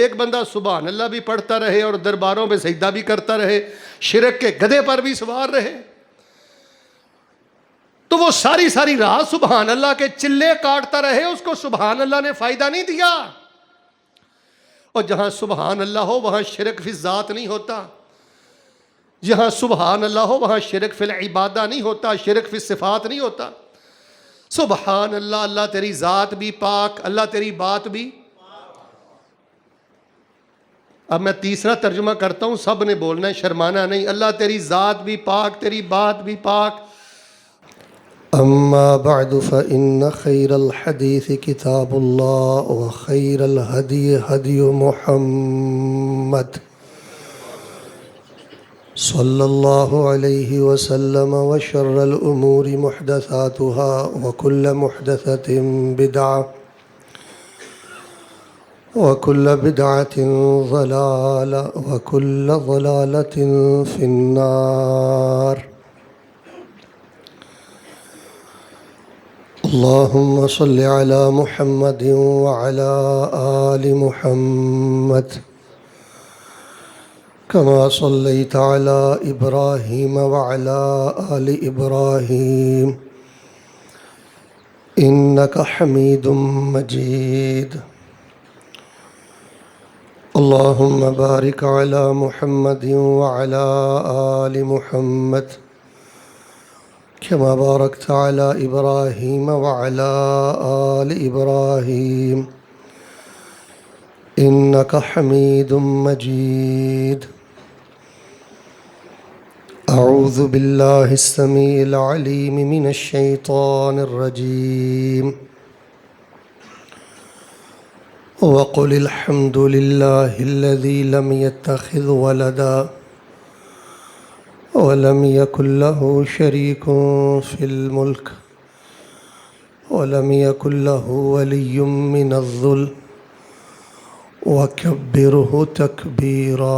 ایک بندہ سبحان اللہ بھی پڑھتا رہے اور درباروں میں سجدہ بھی کرتا رہے، شرک کے گدھے پر بھی سوار رہے، تو وہ ساری ساری رات سبحان اللہ کے چلے کاٹتا رہے، اس کو سبحان اللہ نے فائدہ نہیں دیا۔ اور جہاں سبحان اللہ ہو وہاں شرک فی الذات نہیں ہوتا، جہاں سبحان اللہ ہو وہاں شرک فی العبادہ نہیں ہوتا، شرک فی الصفات نہیں ہوتا۔ سبحان اللہ، اللہ تیری ذات بھی پاک، اللہ تیری بات بھی۔ اب میں تیسرا ترجمہ کرتا ہوں، سب نے بولنا ہے، شرمانا نہیں۔ اللہ تیری ذات بھی پاک، تیری بات بھی پاک۔ اما بعد فإن خیر الحدیث کتاب اللہ وخیر الہدی ہدی محمد صلی اللہ علیہ وسلم وشر الامور محدثاتها وکل محدثۃ بدعہ وَكُلَّ بِدْعَةٍ ضَلَالَةٍ وَكُلَّ ضَلَالَةٍ فِي النَّارِ۔ اللهم صل على محمد وعلى آل محمد كما صليت على إبراهيم وعلى آل إبراهيم إنك حميد مجيد۔ اللهم بارك على محمد وعلى آل محمد كما باركت على إبراهيم وعلى آل إبراهيم إنك حميد مجيد۔ أعوذ بالله السميع العليم من الشيطان الرجيم۔ وقل الحمد لله الذي لم يتخذ ولدا ولم يكن له شريك في الملك ولم يكن له ولي من الذل وكبره تكبيرا۔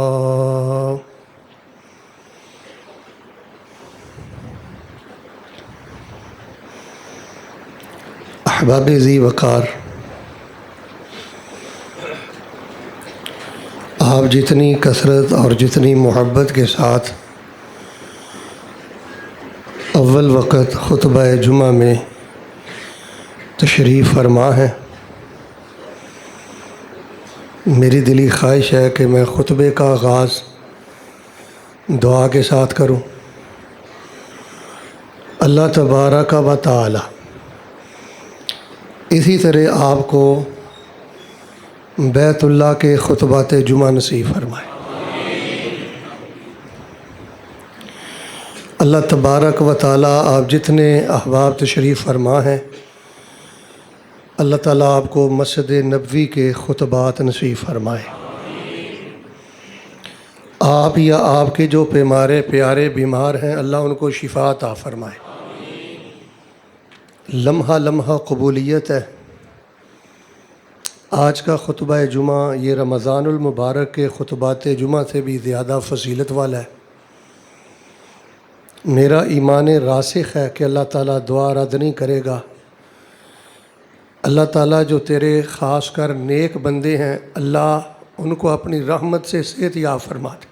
احباب ذی وقار، آپ جتنی کثرت اور جتنی محبت کے ساتھ اول وقت خطبہ جمعہ میں تشریف فرما ہے، میری دلی خواہش ہے کہ میں خطبے کا آغاز دعا کے ساتھ کروں۔ اللہ تبارک و تعالی اسی طرح آپ کو بیت اللہ کے خطبات جمعہ نصیب فرمائے۔ اللہ تبارک و تعالیٰ آپ جتنے احباب تشریف فرما ہیں، اللہ تعالیٰ آپ کو مسجد نبوی کے خطبات نصیب فرمائے۔ آپ یا آپ کے جو پیارے بیمار ہیں، اللہ ان کو شفا عطا فرمائے۔ لمحہ لمحہ قبولیت ہے۔ آج کا خطبہ جمعہ یہ رمضان المبارک کے خطبات جمعہ سے بھی زیادہ فضیلت والا ہے۔ میرا ایمان راسخ ہے کہ اللہ تعالیٰ دعا رد نہیں کرے گا۔ اللہ تعالیٰ جو تیرے خاص کر نیک بندے ہیں، اللہ ان کو اپنی رحمت سے صحت یاب فرما دے۔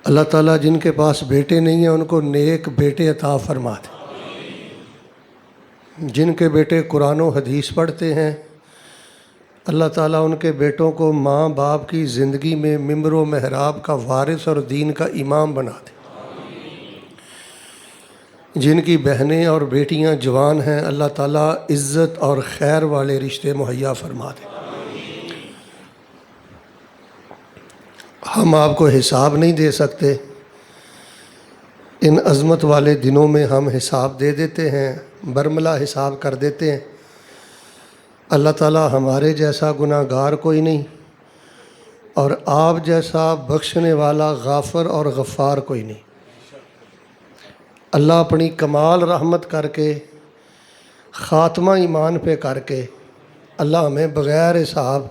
اللہ تعالیٰ جن کے پاس بیٹے نہیں ہیں ان کو نیک بیٹے عطا فرما دے۔ جن کے بیٹے قرآن و حدیث پڑھتے ہیں، اللہ تعالیٰ ان کے بیٹوں کو ماں باپ کی زندگی میں ممبر و محراب کا وارث اور دین کا امام بنا دے۔ جن کی بہنیں اور بیٹیاں جوان ہیں، اللہ تعالیٰ عزت اور خیر والے رشتے مہیا فرما دے۔ ہم آپ کو حساب نہیں دے سکتے، ان عظمت والے دنوں میں ہم حساب دے دیتے ہیں، برملا حساب کر دیتے ہیں۔ اللہ تعالیٰ ہمارے جیسا گناہ گار کوئی نہیں، اور آپ جیسا بخشنے والا غافر اور غفار کوئی نہیں۔ اللہ اپنی کمال رحمت کر کے، خاتمہ ایمان پہ کر کے، اللہ ہمیں بغیر حساب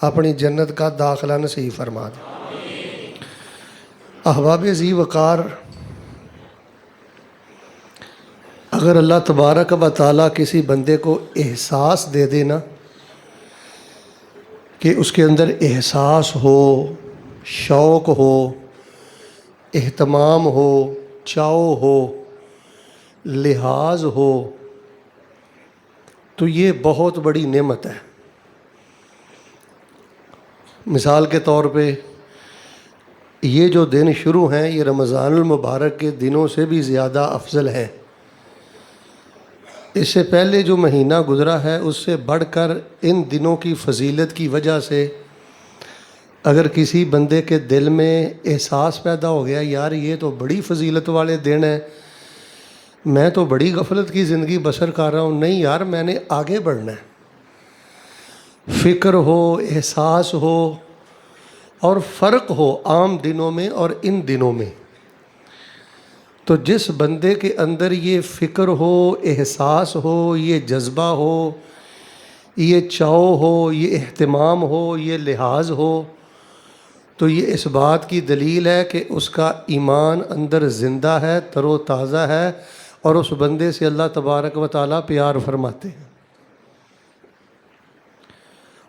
اپنی جنت کا داخلہ نصیب فرما دے۔ احباب ذی وقار، اگر اللہ تبارک و تعالیٰ کسی بندے کو احساس دے دے نا کہ اس کے اندر احساس ہو، شوق ہو، اہتمام ہو، چاؤ ہو، لحاظ ہو، تو یہ بہت بڑی نعمت ہے۔ مثال کے طور پہ یہ جو دن شروع ہیں یہ رمضان المبارک کے دنوں سے بھی زیادہ افضل ہیں۔ اس سے پہلے جو مہینہ گزرا ہے اس سے بڑھ کر ان دنوں کی فضیلت کی وجہ سے اگر کسی بندے کے دل میں احساس پیدا ہو گیا یار یہ تو بڑی فضیلت والے دن ہیں، میں تو بڑی غفلت کی زندگی بسر کر رہا ہوں، نہیں یار میں نے آگے بڑھنا ہے، فکر ہو، احساس ہو اور فرق ہو عام دنوں میں اور ان دنوں میں، تو جس بندے کے اندر یہ فکر ہو، احساس ہو، یہ جذبہ ہو، یہ چاؤ ہو، یہ اہتمام ہو، یہ لحاظ ہو، تو یہ اس بات کی دلیل ہے کہ اس کا ایمان اندر زندہ ہے، تر و تازہ ہے، اور اس بندے سے اللہ تبارک و تعالیٰ پیار فرماتے ہیں۔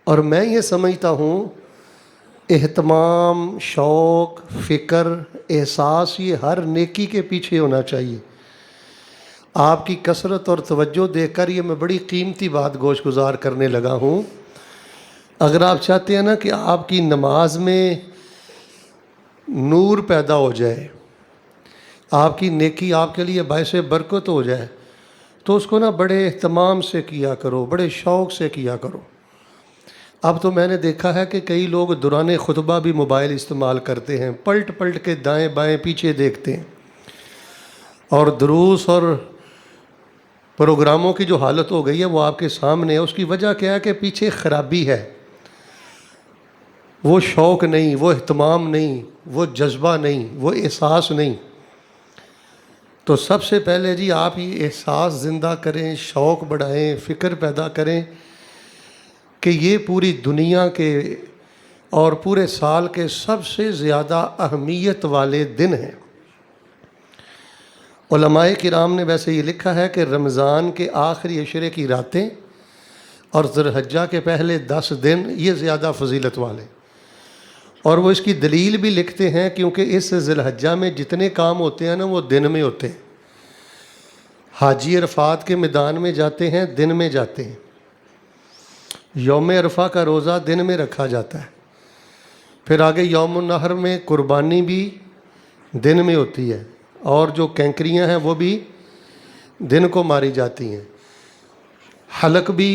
اور میں یہ سمجھتا ہوں اہتمام، شوق، فکر، احساس یہ ہر نیکی کے پیچھے ہونا چاہیے۔ آپ کی کثرت اور توجہ دیکھ کر یہ میں بڑی قیمتی بات گوش گزار کرنے لگا ہوں۔ اگر آپ چاہتے ہیں نا کہ آپ کی نماز میں نور پیدا ہو جائے، آپ کی نیکی آپ کے لیے باعث برکت ہو جائے، تو اس کو نا بڑے اہتمام سے کیا کرو، بڑے شوق سے کیا کرو۔ اب تو میں نے دیکھا ہے کہ کئی لوگ دوران خطبہ بھی موبائل استعمال کرتے ہیں، پلٹ پلٹ کے دائیں بائیں پیچھے دیکھتے ہیں، اور دروس اور پروگراموں کی جو حالت ہو گئی ہے وہ آپ کے سامنے ہے۔ اس کی وجہ کیا ہے کہ پیچھے خرابی ہے، وہ شوق نہیں، وہ اہتمام نہیں، وہ جذبہ نہیں، وہ احساس نہیں۔ تو سب سے پہلے جی آپ یہ احساس زندہ کریں، شوق بڑھائیں، فکر پیدا کریں کہ یہ پوری دنیا کے اور پورے سال کے سب سے زیادہ اہمیت والے دن ہیں۔ علماء کرام نے ویسے یہ لکھا ہے کہ رمضان کے آخری عشرے کی راتیں اور ذی الحجہ کے پہلے 10 دن یہ زیادہ فضیلت والے، اور وہ اس کی دلیل بھی لکھتے ہیں کیونکہ اس ذی الحجہ میں جتنے کام ہوتے ہیں نا وہ دن میں ہوتے ہیں۔ حاجی عرفات کے میدان میں جاتے ہیں، دن میں جاتے ہیں۔ یوم عرفہ کا روزہ دن میں رکھا جاتا ہے، پھر آگے یوم النحر میں قربانی بھی دن میں ہوتی ہے، اور جو کینکریاں ہیں وہ بھی دن کو ماری جاتی ہیں، حلق بھی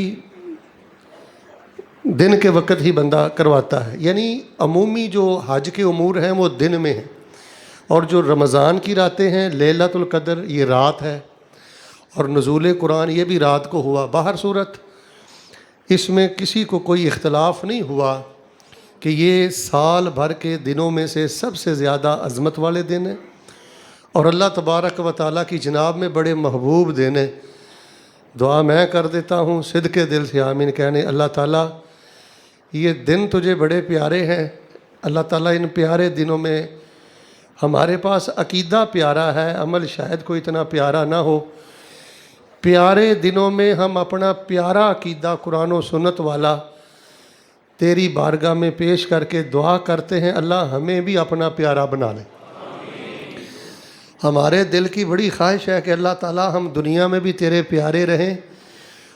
دن کے وقت ہی بندہ کرواتا ہے۔ یعنی عمومی جو حج کے امور ہیں وہ دن میں ہیں، اور جو رمضان کی راتیں ہیں، لیلۃ القدر یہ رات ہے، اور نزول قرآن یہ بھی رات کو ہوا۔ باہر صورت اس میں کسی کو کوئی اختلاف نہیں ہوا کہ یہ سال بھر کے دنوں میں سے سب سے زیادہ عظمت والے دن ہیں، اور اللہ تبارک و تعالیٰ کی جناب میں بڑے محبوب دن ہیں۔ دعا میں کر دیتا ہوں صدقے دل سے آمین کہنے، اللہ تعالیٰ یہ دن تجھے بڑے پیارے ہیں، اللہ تعالیٰ ان پیارے دنوں میں ہمارے پاس عقیدہ پیارا ہے، عمل شاید کوئی اتنا پیارا نہ ہو، پیارے دنوں میں ہم اپنا پیارا عقیدہ قرآن و سنت والا تیری بارگاہ میں پیش کر کے دعا کرتے ہیں، اللہ ہمیں بھی اپنا پیارا بنا لے۔ ہمارے دل کی بڑی خواہش ہے کہ اللہ تعالیٰ ہم دنیا میں بھی تیرے پیارے رہیں،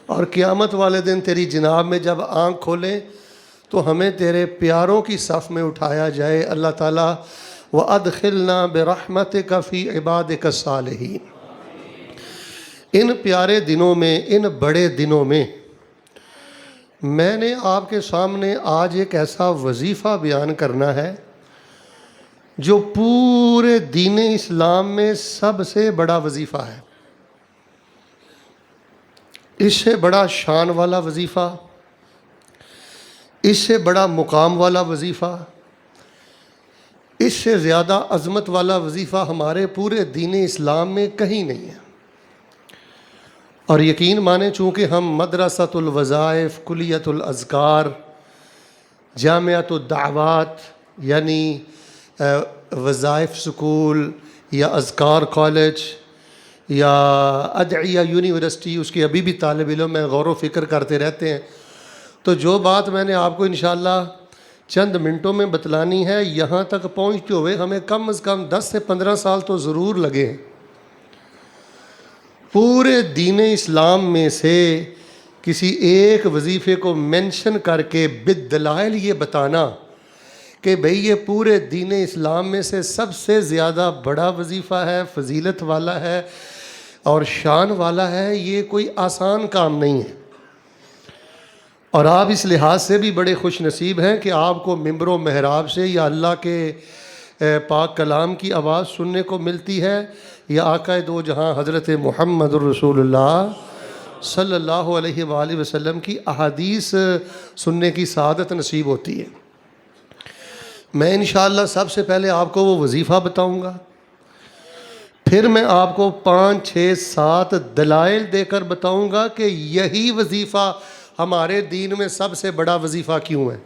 اور قیامت والے دن تیری جناب میں جب آنکھ کھولیں تو ہمیں تیرے پیاروں کی صف میں اٹھایا جائے۔ اللہ تعالیٰ وَأَدْخِلْنَا بِرَحْمَتِكَ فِي عِبَادِكَ الصَّالِحِينَ۔ ان پیارے دنوں میں، ان بڑے دنوں میں میں نے آپ کے سامنے آج ایک ایسا وظیفہ بیان کرنا ہے جو پورے دین اسلام میں سب سے بڑا وظیفہ ہے۔ اس سے بڑا شان والا وظیفہ، اس سے بڑا مقام والا وظیفہ، اس سے زیادہ عظمت والا وظیفہ ہمارے پورے دین اسلام میں کہیں نہیں ہے۔ اور یقین مانیں چونکہ ہم مدرسۃ الوظائف، کلیۃ الاذکار، جامعۃ الدعوات یعنی وظائف سکول یا اذکار کالج یا ادعیہ یونیورسٹی، اس کے ابھی بھی طالب علم میں غور و فکر کرتے رہتے ہیں، تو جو بات میں نے آپ کو انشاءاللہ چند منٹوں میں بتلانی ہے، یہاں تک پہنچتے ہوئے ہمیں کم از کم 10 سے 15 سال تو ضرور لگے ہیں۔ پورے دین اسلام میں سے کسی ایک وظیفے کو مینشن کر کے بالدلائل یہ بتانا کہ بھئی یہ پورے دین اسلام میں سے سب سے زیادہ بڑا وظیفہ ہے، فضیلت والا ہے اور شان والا ہے، یہ کوئی آسان کام نہیں ہے۔ اور آپ اس لحاظ سے بھی بڑے خوش نصیب ہیں کہ آپ کو ممبر و محراب سے یا اللہ کے پاک کلام کی آواز سننے کو ملتی ہے، یا آقا دو جہاں حضرت محمد الرسول اللہ صلی اللہ علیہ وآلہ وسلم کی احادیث سننے کی سعادت نصیب ہوتی ہے۔ میں انشاءاللہ سب سے پہلے آپ کو وہ وظیفہ بتاؤں گا، پھر میں آپ کو 5 6 7 دلائل دے کر بتاؤں گا کہ یہی وظیفہ ہمارے دین میں سب سے بڑا وظیفہ کیوں ہے۔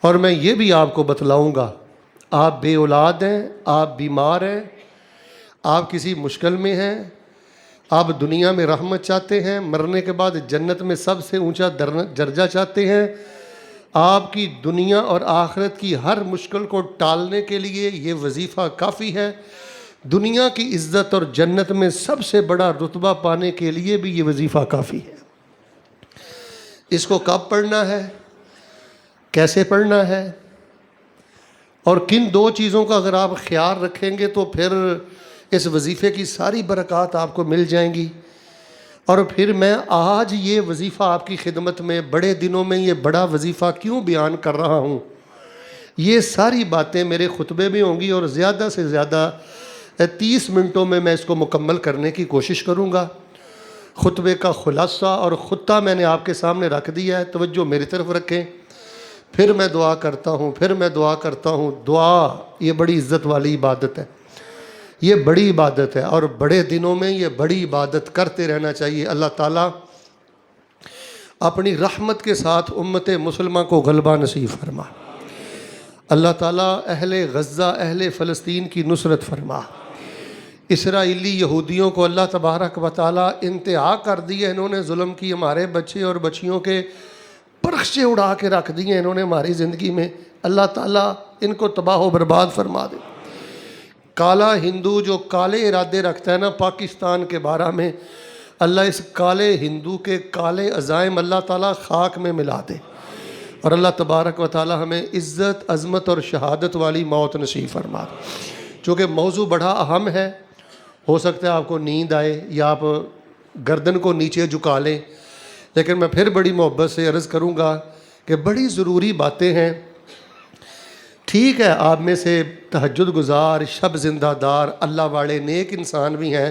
اور میں یہ بھی آپ کو بتلاؤں گا، آپ بے اولاد ہیں، آپ بیمار ہیں، آپ کسی مشکل میں ہیں، آپ دنیا میں رحمت چاہتے ہیں، مرنے کے بعد جنت میں سب سے اونچا درجہ چاہتے ہیں، آپ کی دنیا اور آخرت کی ہر مشکل کو ٹالنے کے لیے یہ وظیفہ کافی ہے، دنیا کی عزت اور جنت میں سب سے بڑا رتبہ پانے کے لیے بھی یہ وظیفہ کافی ہے۔ اس کو کب پڑھنا ہے، کیسے پڑھنا ہے، اور کن 2 چیزوں کا اگر آپ خیال رکھیں گے تو پھر اس وظیفے کی ساری برکات آپ کو مل جائیں گی۔ اور پھر میں آج یہ وظیفہ آپ کی خدمت میں بڑے دنوں میں یہ بڑا وظیفہ کیوں بیان کر رہا ہوں، یہ ساری باتیں میرے خطبے میں ہوں گی، اور زیادہ سے زیادہ 30 منٹوں میں اس کو مکمل کرنے کی کوشش کروں گا۔ خطبے کا خلاصہ اور خطہ میں نے آپ کے سامنے رکھ دیا ہے، توجہ میری طرف رکھیں، پھر میں دعا کرتا ہوں۔ دعا یہ بڑی عزت والی عبادت ہے، یہ بڑی عبادت ہے، اور بڑے دنوں میں یہ بڑی عبادت کرتے رہنا چاہیے۔ اللہ تعالیٰ اپنی رحمت کے ساتھ امت مسلمہ کو غلبہ نصیب فرما۔ اللہ تعالیٰ اہل غزہ، اہل فلسطین کی نصرت فرما۔ اسرائیلی یہودیوں کو اللہ تبارک و تعالیٰ انتہا کر دی ہے، انہوں نے ظلم کی، ہمارے بچے اور بچیوں کے پرخچے اڑا کے رکھ دیے انہوں نے ہماری زندگی میں، اللہ تعالیٰ ان کو تباہ و برباد فرما دے۔ کالا ہندو جو کالے ارادے رکھتا ہے نا پاکستان کے بارے میں، اللہ اس کالے ہندو کے کالے عزائم اللہ تعالیٰ خاک میں ملا دے، اور اللہ تبارک و تعالیٰ ہمیں عزت، عظمت اور شہادت والی موت نصیب فرما دے۔ چونکہ موضوع بڑا اہم ہے، ہو سکتا ہے آپ کو نیند آئے یا آپ گردن کو نیچے جھکا لیں، لیکن میں پھر بڑی محبت سے عرض کروں گا کہ بڑی ضروری باتیں ہیں۔ ٹھیک ہے آپ میں سے تہجد گزار، شب زندہ دار، اللہ والے نیک انسان بھی ہیں،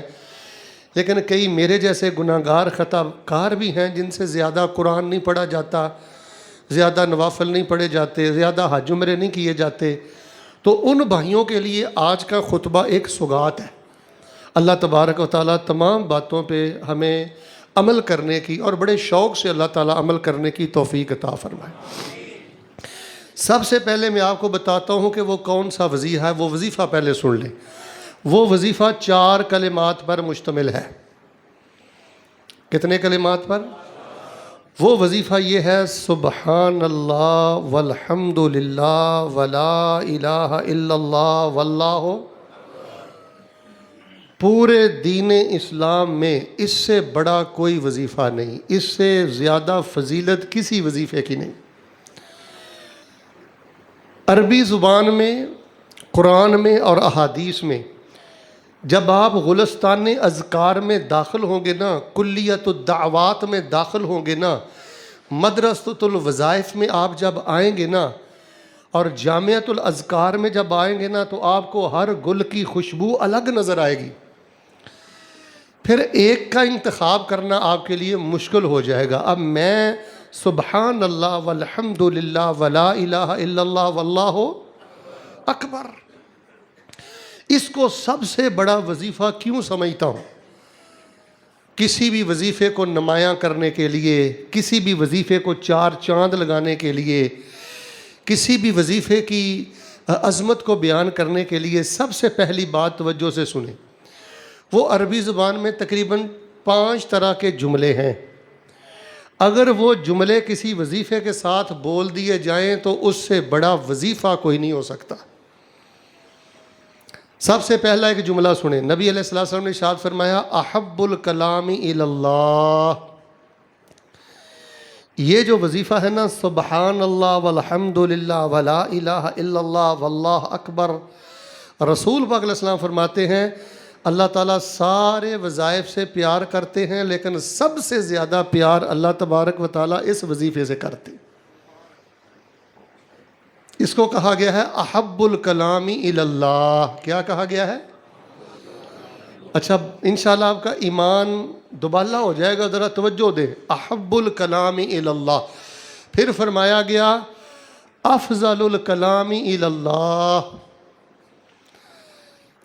لیکن کئی میرے جیسے گناہ گار خطا کار بھی ہیں جن سے زیادہ قرآن نہیں پڑھا جاتا، زیادہ نوافل نہیں پڑھے جاتے، زیادہ حج عمرے نہیں کیے جاتے۔ تو ان بھائیوں کے لیے آج کا خطبہ ایک سوغات ہے۔ اللہ تبارک و تعالیٰ تمام باتوں پہ ہمیں عمل کرنے کی اور بڑے شوق سے اللہ تعالیٰ عمل کرنے کی توفیق عطا فرمائے۔ سب سے پہلے میں آپ کو بتاتا ہوں کہ وہ کون سا وظیفہ ہے، وہ وظیفہ پہلے سن لیں۔ وہ وظیفہ 4 کلمات پر مشتمل ہے۔ کتنے کلمات پر؟ وہ وظیفہ یہ ہے، سبحان اللہ والحمد للہ ولا الہ الا اللہ واللہ۔ پورے دین اسلام میں اس سے بڑا کوئی وظیفہ نہیں، اس سے زیادہ فضیلت کسی وظیفے کی نہیں۔ عربی زبان میں، قرآن میں اور احادیث میں جب آپ گلستان اذکار میں داخل ہوں گے نا، کلیت الدعوات میں داخل ہوں گے نا، مدرسۃ الوظائف میں آپ جب آئیں گے نا، اور جامعۃ الاذکار میں جب آئیں گے نا، تو آپ کو ہر گل کی خوشبو الگ نظر آئے گی۔ پھر ایک کا انتخاب کرنا آپ کے لیے مشکل ہو جائے گا۔ اب میں سبحان اللہ والحمد للہ ولا الہ الا اللہ واللہ اکبر، اس کو سب سے بڑا وظیفہ کیوں سمجھتا ہوں؟ کسی بھی وظیفے کو نمایاں کرنے کے لیے، کسی بھی وظیفے کو 4 چاند لگانے کے لیے، کسی بھی وظیفے کی عظمت کو بیان کرنے کے لیے سب سے پہلی بات توجہ سے سنیں، وہ عربی زبان میں تقریباً 5 طرح کے جملے ہیں۔ اگر وہ جملے کسی وظیفے کے ساتھ بول دیے جائیں تو اس سے بڑا وظیفہ کوئی نہیں ہو سکتا۔ سب سے پہلا ایک جملہ سنیں، نبی علیہ الصلوۃ والسلام نے ارشاد فرمایا احب الکلام الی اللہ۔ یہ جو وظیفہ ہے نا، سبحان اللہ والحمد للہ ولا الہ الا اللہ واللہ اکبر، رسول پاک علیہ السلام فرماتے ہیں اللہ تعالیٰ سارے وظائف سے پیار کرتے ہیں، لیکن سب سے زیادہ پیار اللہ تبارک و تعالیٰ اس وظیفے سے کرتے۔ اس کو کہا گیا ہے احب الکلام الی اللہ۔ کیا کہا گیا ہے؟ اچھا انشاءاللہ آپ کا ایمان دوبالا ہو جائے گا، ذرا توجہ دیں۔ احب الکلام الی اللہ، پھر فرمایا گیا افضل الکلام الی اللہ،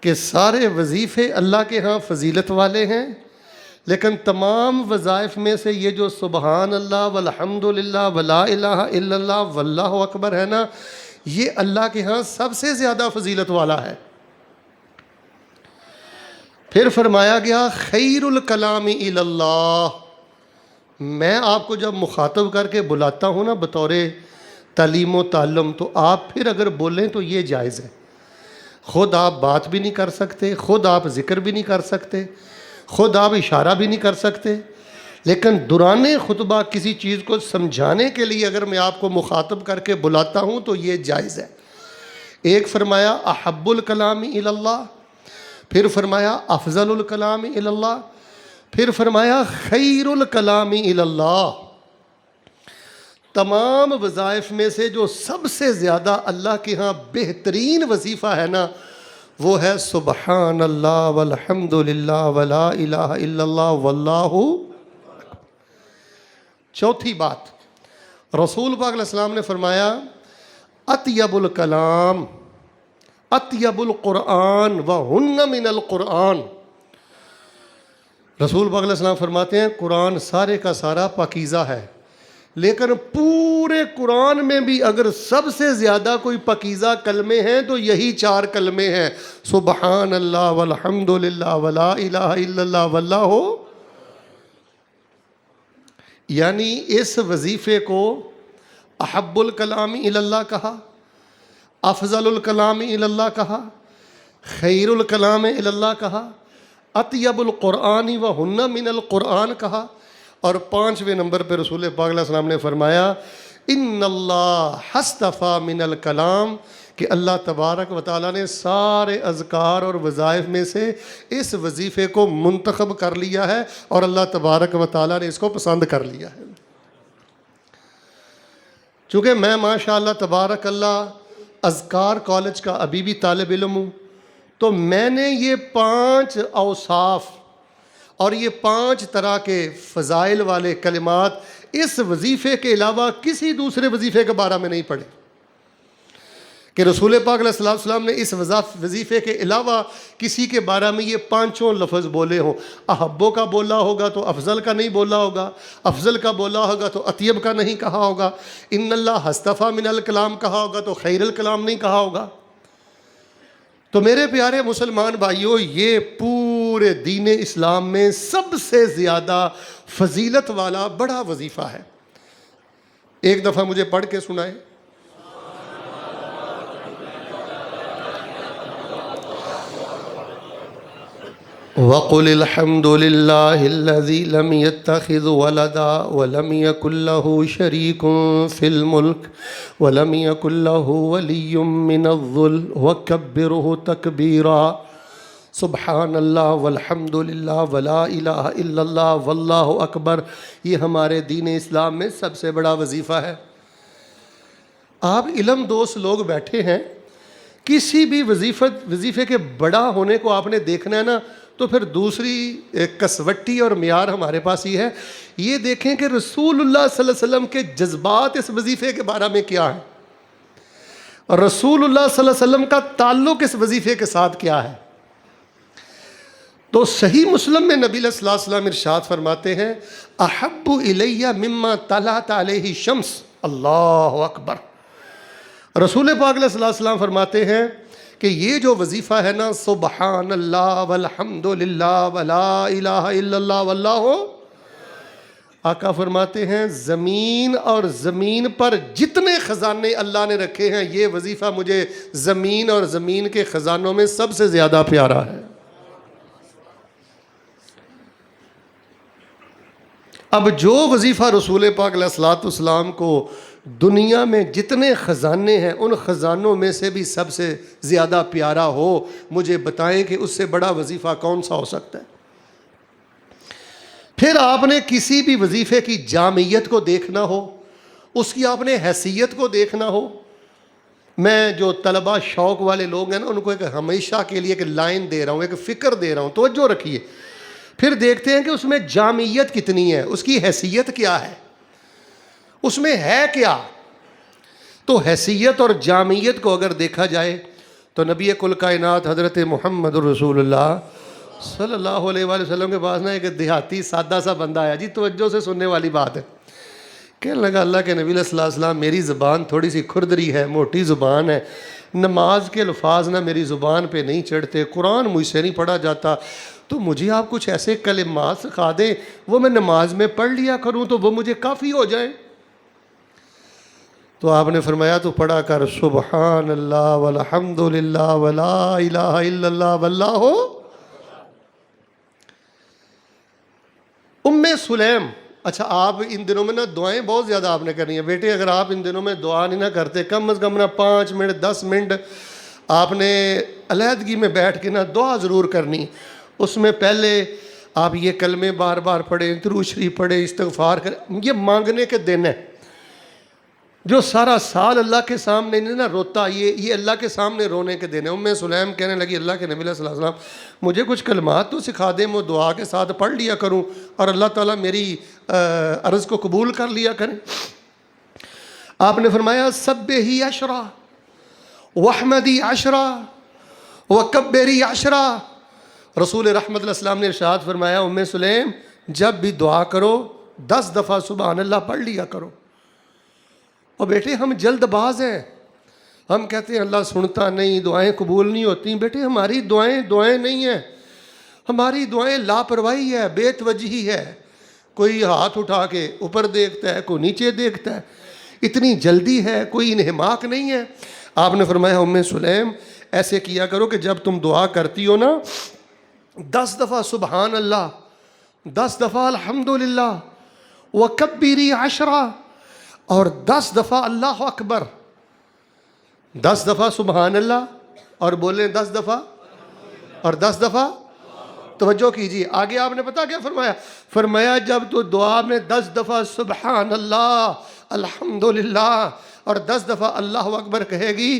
کہ سارے وظیفے اللہ کے ہاں فضیلت والے ہیں، لیکن تمام وظائف میں سے یہ جو سبحان اللہ والحمد للہ ولا الہ الا اللہ واللہ اکبر ہے نا، یہ اللہ کے ہاں سب سے زیادہ فضیلت والا ہے۔ پھر فرمایا گیا خیر الکلام الی اللہ۔ میں آپ کو جب مخاطب کر کے بلاتا ہوں نا بطور تعلیم و تعلم، تو آپ پھر اگر بولیں تو یہ جائز ہے۔ خود آپ بات بھی نہیں کر سکتے، خود آپ ذکر بھی نہیں کر سکتے، خود آپ اشارہ بھی نہیں کر سکتے، لیکن دوران خطبہ کسی چیز کو سمجھانے کے لیے اگر میں آپ کو مخاطب کر کے بلاتا ہوں تو یہ جائز ہے۔ ایک فرمایا احب الکلام الی اللہ، پھر فرمایا افضل الکلام الی اللہ، پھر فرمایا خیر الکلام الی اللہ۔ تمام وظائف میں سے جو سب سے زیادہ اللہ کے ہاں بہترین وظیفہ ہے نا، وہ ہے سبحان اللہ والحمد للہ ولا الہ الا اللہ واللہ۔ چوتھی بات، رسول پاک علیہ السلام نے فرمایا اطیب الکلام اطیب القرآن وہن من القرآن۔ رسول پاک علیہ السلام فرماتے ہیں قرآن سارے کا سارا پاکیزہ ہے، لیکن پورے قرآن میں بھی اگر سب سے زیادہ کوئی پاکیزہ کلمے ہیں تو یہی 4 کلمے ہیں، سبحان اللہ والحمد للہ ولا الہ الا اللہ واللہ۔ یعنی اس وظیفے کو احب الکلام الی اللہ کہا، افضل الکلام الی اللہ کہا، خیر الکلام الی اللہ کہا، اطیب القرآن وہن من القرآن کہا، اور 5ویں نمبر پہ رسول پاک علیہ السلام نے فرمایا ان اللہ حصطفیٰ من الکلام، کہ اللہ تبارک و تعالیٰ نے سارے اذکار اور وظائف میں سے اس وظیفے کو منتخب کر لیا ہے، اور اللہ تبارک و تعالیٰ نے اس کو پسند کر لیا ہے۔ چونکہ میں ماشاءاللہ تبارک اللہ اذکار کالج کا ابھی بھی طالب علم ہوں، تو میں نے یہ 5 اوصاف اور یہ 5 طرح کے فضائل والے کلمات اس وظیفے کے علاوہ کسی دوسرے وظیفے کے بارے میں نہیں پڑھے، کہ رسول پاک علیہ السلام نے اس وظیفے کے علاوہ کسی کے بارے میں یہ 5 لفظ بولے ہوں۔ احبوں کا بولا ہوگا تو افضل کا نہیں بولا ہوگا، افضل کا بولا ہوگا تو اطیب کا نہیں کہا ہوگا، ان اللہ حصطفیٰ من الکلام کہا ہوگا تو خیر الکلام نہیں کہا ہوگا۔ تو میرے پیارے مسلمان بھائیوں، یہ پورے دین اسلام میں سب سے زیادہ فضیلت والا بڑا وظیفہ ہے۔ ایک دفعہ مجھے پڑھ کے سنائے۔ وَقُلِ الْحَمْدُ لِلَّهِ الَّذِي لَمْ يَتَّخِذْ وَلَدًا وَلَمْ يَكُنْ لَهُ شَرِيكٌ فِي الْمُلْكِ وَلَمْ يَكُنْ لَهُ وَلِيٌّ مِّنَ الذُّلِّ وَكَبِّرْهُ تَكْبِيرًا۔ سبحان اللہ والحمد للہ ولا الہ الا اللہ واللہ اکبر، یہ ہمارے دین اسلام میں سب سے بڑا وظیفہ ہے۔ آپ علم دوست لوگ بیٹھے ہیں، کسی بھی وظیفے کے بڑا ہونے کو آپ نے دیکھنا ہے نا، تو پھر دوسری کسوٹی اور معیار ہمارے پاس ہی ہے۔ یہ دیکھیں کہ رسول اللہ صلی اللہ علیہ وسلم کے جذبات اس وظیفے کے بارے میں کیا ہیں، اور رسول اللہ صلی اللہ علیہ وسلم کا تعلق اس وظیفے کے ساتھ کیا ہے۔ تو صحیح مسلم میں نبی علیہ السلام ارشاد فرماتے ہیں احب الی مما طلعت علیہ شمس، اللہ اکبر۔ رسول پاک علیہ السلام فرماتے ہیں کہ یہ جو وظیفہ ہے نا، سبحان اللہ والحمد للہ ولا الہ الا اللہ واللہ آقا فرماتے ہیں زمین اور زمین پر جتنے خزانے اللہ نے رکھے ہیں یہ وظیفہ مجھے زمین اور زمین کے خزانوں میں سب سے زیادہ پیارا ہے۔ اب جو وظیفہ رسول پاک علیہ الصلوۃ والسلام کو دنیا میں جتنے خزانے ہیں ان خزانوں میں سے بھی سب سے زیادہ پیارا ہو، مجھے بتائیں کہ اس سے بڑا وظیفہ کون سا ہو سکتا ہے؟ پھر آپ نے کسی بھی وظیفے کی جامعیت کو دیکھنا ہو، اس کی آپ نے حیثیت کو دیکھنا ہو۔ میں جو طلبہ شوق والے لوگ ہیں نا ان کو ایک ہمیشہ کے لیے ایک لائن دے رہا ہوں، ایک فکر دے رہا ہوں، توجہ رکھیے۔ پھر دیکھتے ہیں کہ اس میں جامعیت کتنی ہے، اس کی حیثیت کیا ہے، اس میں ہے کیا۔ تو حیثیت اور جامعیت کو اگر دیکھا جائے تو نبی کل کائنات حضرت محمد رسول اللہ صلی اللہ علیہ وآلہ وسلم کے پاس نا ایک دیہاتی سادہ سا بندہ آیا، جی توجہ سے سننے والی بات ہے۔ کہنے لگا اللہ کے نبی صلی اللہ علیہ وسلم میری زبان تھوڑی سی کھردری ہے، موٹی زبان ہے، نماز کے الفاظ نہ میری زبان پہ نہیں چڑھتے، قرآن مجھ سے نہیں پڑھا جاتا، تو مجھے آپ کچھ ایسے کلمات سکھا دیں وہ میں نماز میں پڑھ لیا کروں تو وہ مجھے کافی ہو جائیں۔ تو آپ نے فرمایا تو پڑھا کر سبحان اللہ والحمد للہ ولا الہ الا اللہ واللہ۔ ام سلیم، اچھا آپ ان دنوں میں نا دعائیں بہت زیادہ آپ نے کرنی ہیں بیٹے، اگر آپ ان دنوں میں دعا نہیں نہ کرتے کم از کم نا 5 منٹ 10 منٹ آپ نے علیحدگی میں بیٹھ کے نا دعا ضرور کرنی۔ اس میں پہلے آپ یہ کلمے بار بار پڑھیں، درود شریف پڑھیں، استغفار کریں، یہ مانگنے کے دن ہے۔ جو سارا سال اللہ کے سامنے نہیں نا روتا، یہ اللہ کے سامنے رونے کے دن ہے۔ ام سلیم کہنے لگی اللہ کے نبی صلی اللہ علیہ وسلم مجھے کچھ کلمات تو سکھا دیں، میں دعا کے ساتھ پڑھ لیا کروں اور اللہ تعالیٰ میری عرض کو قبول کر لیا کریں۔ آپ نے فرمایا سبحی عشرا واحمدی عشرا وکبری عشرا۔ رسول رحمت اللہ السلام نے ارشاد فرمایا ام سلیم جب بھی دعا کرو 10 دفعہ سبحان اللہ پڑھ لیا کرو۔ اور بیٹے ہم جلد باز ہیں، ہم کہتے ہیں اللہ سنتا نہیں، دعائیں قبول نہیں ہوتی۔ بیٹے ہماری دعائیں نہیں ہیں، ہماری دعائیں لاپرواہی ہے، بے توجہی ہے۔ کوئی ہاتھ اٹھا کے اوپر دیکھتا ہے، کوئی نیچے دیکھتا ہے، اتنی جلدی ہے، کوئی انہماک نہیں ہے۔ آپ نے فرمایا ام سلیم ایسے کیا کرو کہ جب تم دعا کرتی ہو نا 10 دفعہ سبحان اللہ، 10 دفعہ الحمدللہ وکبری عشرا، اور 10 دفعہ اللہ اکبر، 10 دفعہ سبحان اللہ اور بولیں 10 دفعہ اور 10 دفعہ۔ توجہ کیجیے آگے آپ نے پتا کیا فرمایا؟ فرمایا جب تو دعا میں 10 دفعہ سبحان اللہ الحمدللہ اور 10 دفعہ اللہ اکبر کہے گی،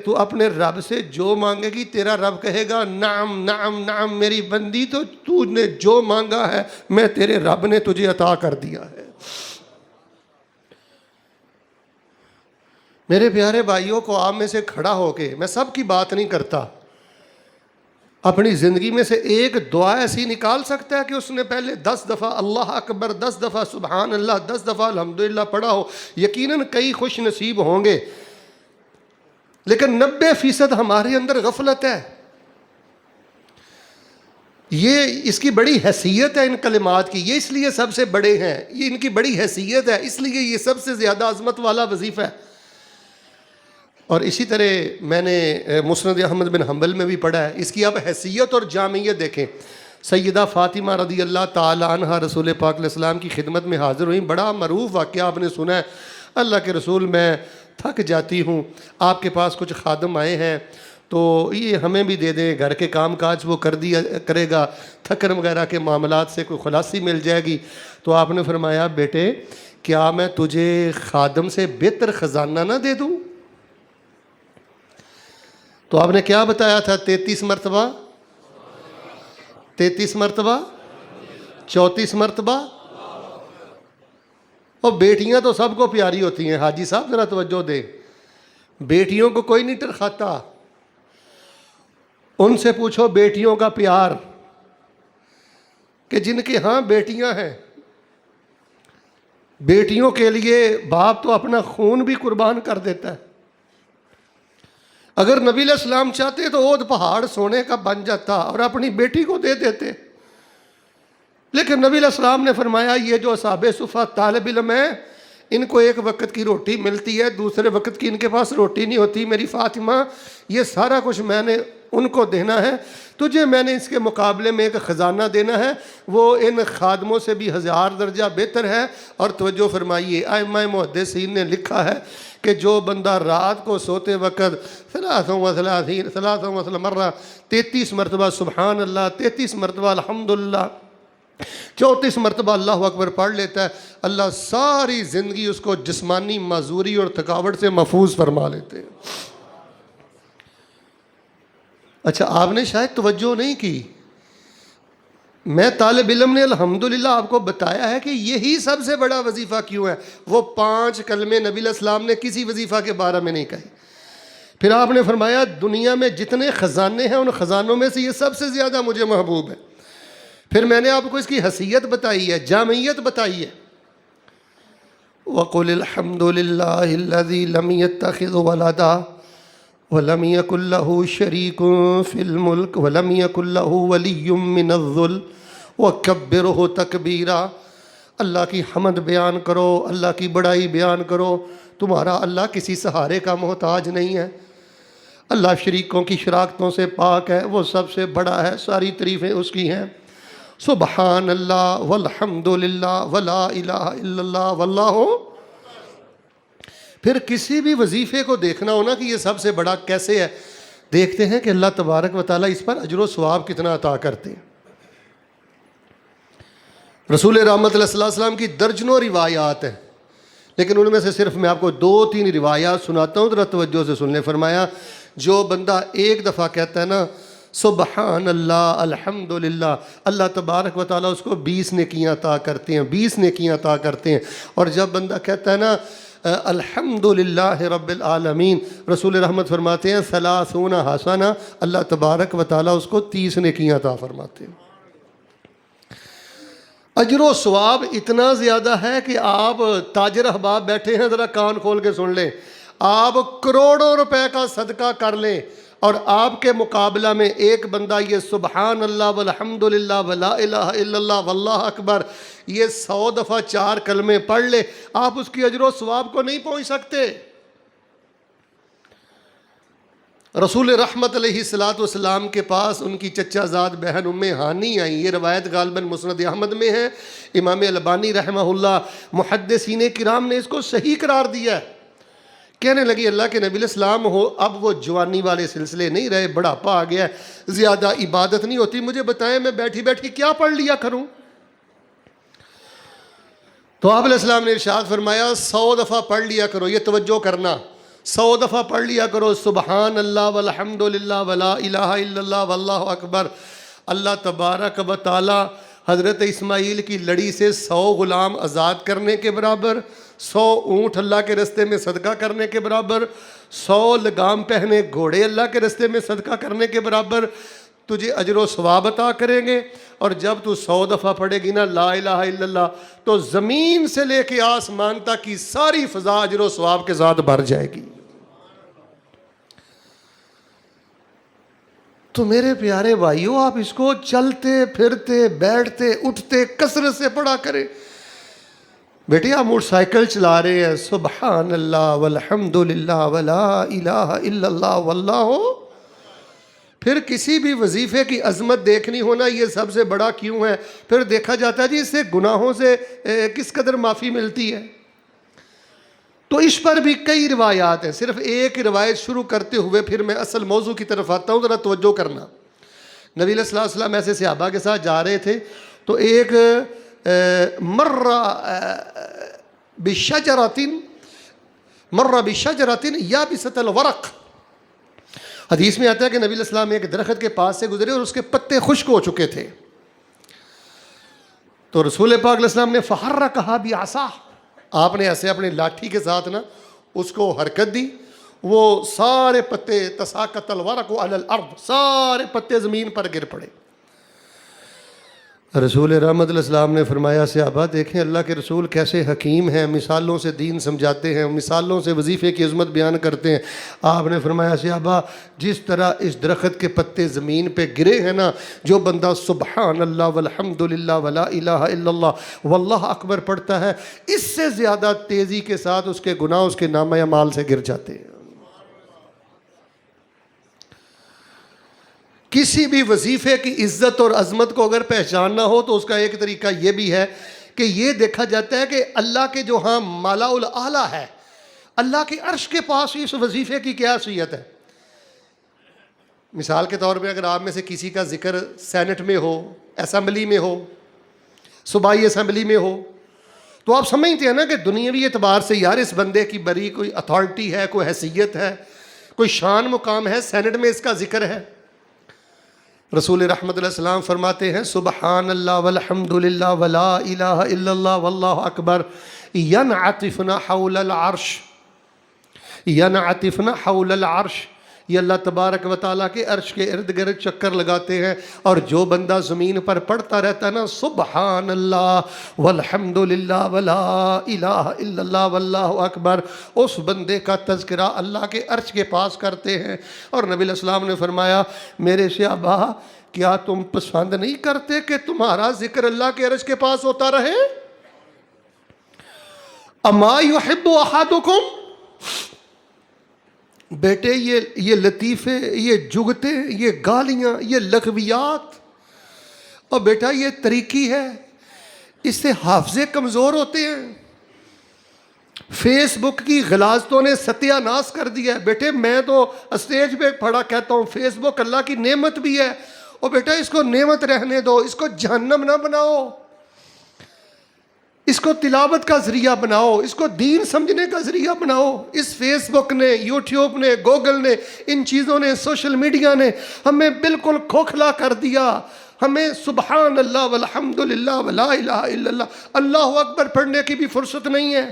تو اپنے رب سے جو مانگے گی تیرا رب کہے گا نعم نعم نعم میری بندی، تو نے جو مانگا ہے میں تیرے رب نے تجھے عطا کر دیا ہے۔ میرے پیارے بھائیوں کو آپ میں سے کھڑا ہو کے، میں سب کی بات نہیں کرتا، اپنی زندگی میں سے ایک دعا ایسی نکال سکتا ہے کہ اس نے پہلے 10 دفعہ اللہ اکبر، 10 دفعہ سبحان اللہ، 10 دفعہ الحمدللہ پڑھا ہو؟ یقیناً کئی خوش نصیب ہوں گے، لیکن 90% ہمارے اندر غفلت ہے۔ یہ اس کی بڑی حیثیت ہے ان کلمات کی، یہ اس لیے سب سے بڑے ہیں، یہ ان کی بڑی حیثیت ہے، اس لیے یہ سب سے زیادہ عظمت والا وظیفہ ہے۔ اور اسی طرح میں نے مسند احمد بن حنبل میں بھی پڑھا ہے، اس کی آپ حیثیت اور جامعیت دیکھیں۔ سیدہ فاطمہ رضی اللہ تعالی عنہ رسول پاک علیہ السلام کی خدمت میں حاضر ہوئیں، بڑا معروف واقعہ آپ نے سنا ہے، اللہ کے رسول میں تھک جاتی ہوں، آپ کے پاس کچھ خادم آئے ہیں تو یہ ہمیں بھی دے دیں، گھر کے کام کاج وہ کرے گا، تھکن وغیرہ کے معاملات سے کوئی خلاصی مل جائے گی۔ تو آپ نے فرمایا بیٹے کیا میں تجھے خادم سے بہتر خزانہ نہ دے دوں؟ تو آپ نے کیا بتایا تھا؟ 33 مرتبہ 33 مرتبہ 34 مرتبہ۔ اور بیٹیاں تو سب کو پیاری ہوتی ہیں، حاجی صاحب ذرا توجہ دیں، بیٹیوں کو کوئی نہیں ٹرخاتا، ان سے پوچھو بیٹیوں کا پیار، کہ جن کے ہاں بیٹیاں ہیں، بیٹیوں کے لیے باپ تو اپنا خون بھی قربان کر دیتا ہے۔ اگر نبی علیہ السلام چاہتے تو اود پہاڑ سونے کا بن جاتا اور اپنی بیٹی کو دے دیتے، لیکن نبی علیہ السلام نے فرمایا یہ جو اصحاب صفہ طالب علم ہیں ان کو ایک وقت کی روٹی ملتی ہے، دوسرے وقت کی ان کے پاس روٹی نہیں ہوتی، میری فاطمہ یہ سارا کچھ میں نے ان کو دینا ہے، تجھے میں نے اس کے مقابلے میں ایک خزانہ دینا ہے، وہ ان خادموں سے بھی 1000 درجہ بہتر ہے۔ اور توجہ فرمائیے، ائمہ محدثین نے لکھا ہے کہ جو بندہ رات کو سوتے وقت 33 مرہ 33 مرتبہ سبحان اللہ، 33 مرتبہ الحمدللہ، 34 مرتبہ اللہ اکبر پڑھ لیتا ہے، اللہ ساری زندگی اس کو جسمانی معذوری اور تھکاوٹ سے محفوظ فرما لیتے ہیں۔ اچھا آپ نے شاید توجہ نہیں کی، میں طالب علم نے الحمدللہ آپ کو بتایا ہے کہ یہی سب سے بڑا وظیفہ کیوں ہے۔ وہ 5 کلمے نبی علیہ السلام نے کسی وظیفہ کے بارے میں نہیں کہے۔ پھر آپ نے فرمایا دنیا میں جتنے خزانے ہیں ان خزانوں میں سے یہ سب سے زیادہ مجھے محبوب ہے۔ پھر میں نے آپ کو اس کی حیثیت بتائی ہے، جامعیت بتائی ہے۔ وَقُلِ الْحَمْدُ لِلَّهِ الَّذِي لَمْ يَتَّخِذْ وَلَدًا وَلَمْ يَكُنْ لَهُ شَرِيكٌ فِي الْمُلْكِ وَلَمْ يَكُنْ لَهُ وَلِيٌّ مِّنَ الذُّلِّ وَكَبِّرْهُ تَكْبِيرًا۔ اللہ کی حمد بیان کرو، اللہ کی بڑائی بیان کرو، تمہارا اللہ کسی سہارے کا محتاج نہیں ہے، اللہ شریکوں کی شراکتوں سے پاک ہے، وہ سب سے بڑا ہے، ساری تعریفیں اس کی ہیں۔ سبحان اللہ والحمد للہ ولا الہ الا اللہ واللہ۔ پھر کسی بھی وظیفے کو دیکھنا ہونا کہ یہ سب سے بڑا کیسے ہے، دیکھتے ہیں کہ اللہ تبارک و تعالیٰ اس پر اجر و ثواب کتنا عطا کرتے ہیں۔ رسول رحمت اللہ صلی اللہ علیہ وسلم کی درجنوں روایات ہیں، لیکن ان میں سے صرف میں آپ کو 2-3 روایات سناتا ہوں، ذرا توجہ سے سن لیں۔ فرمایا جو بندہ ایک دفعہ کہتا ہے نا سبحان اللہ الحمدللہ، اللہ تبارک و تعالیٰ اس کو 20 نیکیاں عطا کرتے ہیں، 20 نیکیاں عطا کرتے ہیں۔ اور جب بندہ کہتا ہے نا الحمدللہ رب العالمین، رسول رحمت فرماتے ہیں 30 حسنہ، اللہ تبارک و تعالیٰ اس کو 30 نیکیاں عطا فرماتے ہیں۔ اجر و ثواب اتنا زیادہ ہے کہ آپ تاجر احباب بیٹھے ہیں، ذرا کان کھول کے سن لیں، آپ کروڑوں روپے کا صدقہ کر لیں اور آپ کے مقابلہ میں ایک بندہ یہ سبحان اللہ والحمدللہ ولا الہ الا اللہ واللہ اکبر یہ 100 دفعہ 4 کلمے پڑھ لے، آپ اس کی اجر و ثواب کو نہیں پہنچ سکتے۔ رسول رحمت علیہ السلام کے پاس ان کی چچا زاد بہن ام ہانی آئیں، یہ روایت غالباً مسند احمد میں ہے، امام البانی رحمہ اللہ محدثین کرام نے اس کو صحیح قرار دیا ہے۔ کہنے لگی اللہ کے نبی علیہ السلام ہو، اب وہ جوانی والے سلسلے نہیں رہے، بڑھاپا آ گیا ہے، زیادہ عبادت نہیں ہوتی، مجھے بتائیں میں بیٹھی بیٹھی کیا پڑھ لیا کروں؟ تو آپ علیہ السلام نے ارشاد فرمایا 100 دفعہ پڑھ لیا کرو، یہ توجہ کرنا، 100 دفعہ پڑھ لیا کرو سبحان اللہ والحمدللہ ولا الہ الا اللہ واللہ اکبر۔ اللہ تبارک و تعالی حضرت اسماعیل کی لڑی سے 100 غلام آزاد کرنے کے برابر، 100 اونٹ اللہ کے رستے میں صدقہ کرنے کے برابر، 100 لگام پہنے گھوڑے اللہ کے رستے میں صدقہ کرنے کے برابر تجھے اجر و ثواب عطا کریں گے۔ اور جب تو 100 دفعہ پڑھے گی نا لا الہ الا اللہ تو زمین سے لے کے آسمان تک کی ساری فضا اجر و ثواب کے ساتھ بھر جائے گی۔ تو میرے پیارے بھائیوں آپ اس کو چلتے پھرتے بیٹھتے اٹھتے کثرت سے پڑھا کریں۔ بیٹی آپ موٹر سائیکل چلا رہے ہیں سبحان اللہ والحمدللہ ولا الہ الا اللہ واللہ۔ پھر کسی بھی وظیفے کی عظمت دیکھنی ہونا یہ سب سے بڑا کیوں ہے، پھر دیکھا جاتا ہے جی اس سے گناہوں سے کس قدر معافی ملتی ہے۔ تو اس پر بھی کئی روایات ہیں، صرف ایک روایت شروع کرتے ہوئے پھر میں اصل موضوع کی طرف آتا ہوں، ذرا توجہ کرنا۔ نبی علیہ الصلوۃ والسلام ایسے صحابہ کے ساتھ جا رہے تھے تو ایک مر بشجرۃ یابسۃ الورق، حدیث میں آتا ہے کہ نبی علیہ السلام ایک درخت کے پاس سے گزرے اور اس کے پتے خشک ہو چکے تھے، تو رسول پاک علیہ السلام نے فحرکھا بعصاہ، آپ نے ایسے اپنی لاٹھی کے ساتھ نا اس کو حرکت دی، وہ سارے پتے تساقط الورق علی الارض، سارے پتے زمین پر گر پڑے۔ رسول رحمت علیہ السلام نے فرمایا صحابہ دیکھیں اللہ کے رسول کیسے حکیم ہیں، مثالوں سے دین سمجھاتے ہیں، مثالوں سے وظیفے کی عظمت بیان کرتے ہیں۔ آپ نے فرمایا صحابہ جس طرح اس درخت کے پتے زمین پہ گرے ہیں نا، جو بندہ سبحان اللہ والحمد للہ ولا الہ الا اللہ واللہ اکبر پڑھتا ہے، اس سے زیادہ تیزی کے ساتھ اس کے گناہ اس کے نامہ اعمال سے گر جاتے ہیں۔ کسی بھی وظیفے کی عزت اور عظمت کو اگر پہچاننا ہو تو اس کا ایک طریقہ یہ بھی ہے کہ یہ دیکھا جاتا ہے کہ اللہ کے جو ہاں مالا الاعلیٰ ہے، اللہ کے عرش کے پاس اس وظیفے کی کیا حیثیت ہے۔ مثال کے طور پہ اگر آپ میں سے کسی کا ذکر سینٹ میں ہو، اسمبلی میں ہو، صوبائی اسمبلی میں ہو، تو آپ سمجھتے ہیں نا کہ دنیاوی اعتبار سے یار اس بندے کی بڑی کوئی اتھارٹی ہے، کوئی حیثیت ہے، کوئی شان مقام ہے، سینٹ میں اس کا ذکر ہے۔ رسول رحمت علیہ السلام فرماتے ہیں سبحان اللہ والحمد للہ ولا الہ الا اللہ واللہ اکبر ینعطفن حول العرش، ینعطفن حول العرش، یہ اللہ تبارک و تعالیٰ کے عرش کے ارد گرد چکر لگاتے ہیں، اور جو بندہ زمین پر پڑھتا رہتا ہے نا سبحان اللہ والحمد للہ ولا الہ الا اللہ واللہ اکبر، اس بندے کا تذکرہ اللہ کے عرش کے پاس کرتے ہیں۔ اور نبی علیہ السلام نے فرمایا میرے صحابہ کیا تم پسند نہیں کرتے کہ تمہارا ذکر اللہ کے عرش کے پاس ہوتا رہے؟ اما یحب احدکم، بیٹے یہ لطیفے، یہ جگتے، یہ گالیاں، یہ لغویات، اور بیٹا یہ طریقی ہے، اس سے حافظے کمزور ہوتے ہیں۔ فیس بک کی غلاظتوں نے ستیہ ناش کر دیا ہے۔ بیٹے میں تو اسٹیج پہ پڑھا کہتا ہوں فیس بک اللہ کی نعمت بھی ہے، اور بیٹا اس کو نعمت رہنے دو، اس کو جہنم نہ بناؤ، اس کو تلاوت کا ذریعہ بناؤ، اس کو دین سمجھنے کا ذریعہ بناؤ۔ اس فیس بک نے، یوٹیوب نے، گوگل نے، ان چیزوں نے، سوشل میڈیا نے ہمیں بالکل کھوکھلا کر دیا۔ ہمیں سبحان اللہ والحمد للہ ولا الہ الا اللہ اللہ اکبر پڑھنے کی بھی فرصت نہیں ہے۔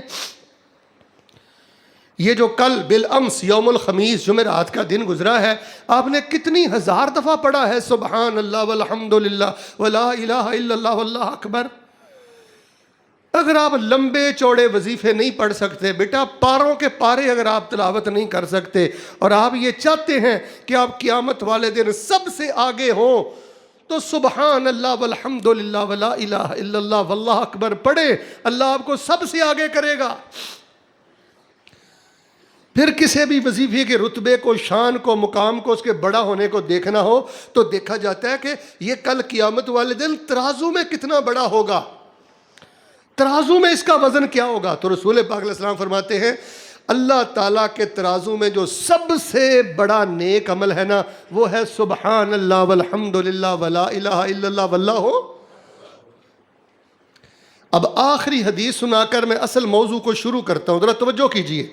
یہ جو کل بالامس یوم الخمیس جمعرات کا دن گزرا ہے، آپ نے کتنی ہزار دفعہ پڑھا ہے سبحان اللہ والحمد للہ ولا الہ الا اللہ واللہ اکبر۔ اگر آپ لمبے چوڑے وظیفے نہیں پڑھ سکتے، بیٹا پاروں کے پارے اگر آپ تلاوت نہیں کر سکتے، اور آپ یہ چاہتے ہیں کہ آپ قیامت والے دن سب سے آگے ہوں، تو سبحان اللہ والحمد للہ ولا الہ الا اللہ واللہ اکبر پڑھے، اللہ آپ کو سب سے آگے کرے گا۔ پھر کسی بھی وظیفے کے رتبے کو، شان کو، مقام کو، اس کے بڑا ہونے کو دیکھنا ہو تو دیکھا جاتا ہے کہ یہ کل قیامت والے دن ترازو میں کتنا بڑا ہوگا، ترازو میں اس کا وزن کیا ہوگا۔ تو رسول پاک علیہ السلام فرماتے ہیں اللہ تعالیٰ کے ترازو میں جو سب سے بڑا نیک عمل ہے نا، وہ ہے سبحان اللہ والحمد للہ ولا الہ الا اللہ واللہ۔ اب آخری حدیث سنا کر میں اصل موضوع کو شروع کرتا ہوں، ذرا توجہ کیجیے۔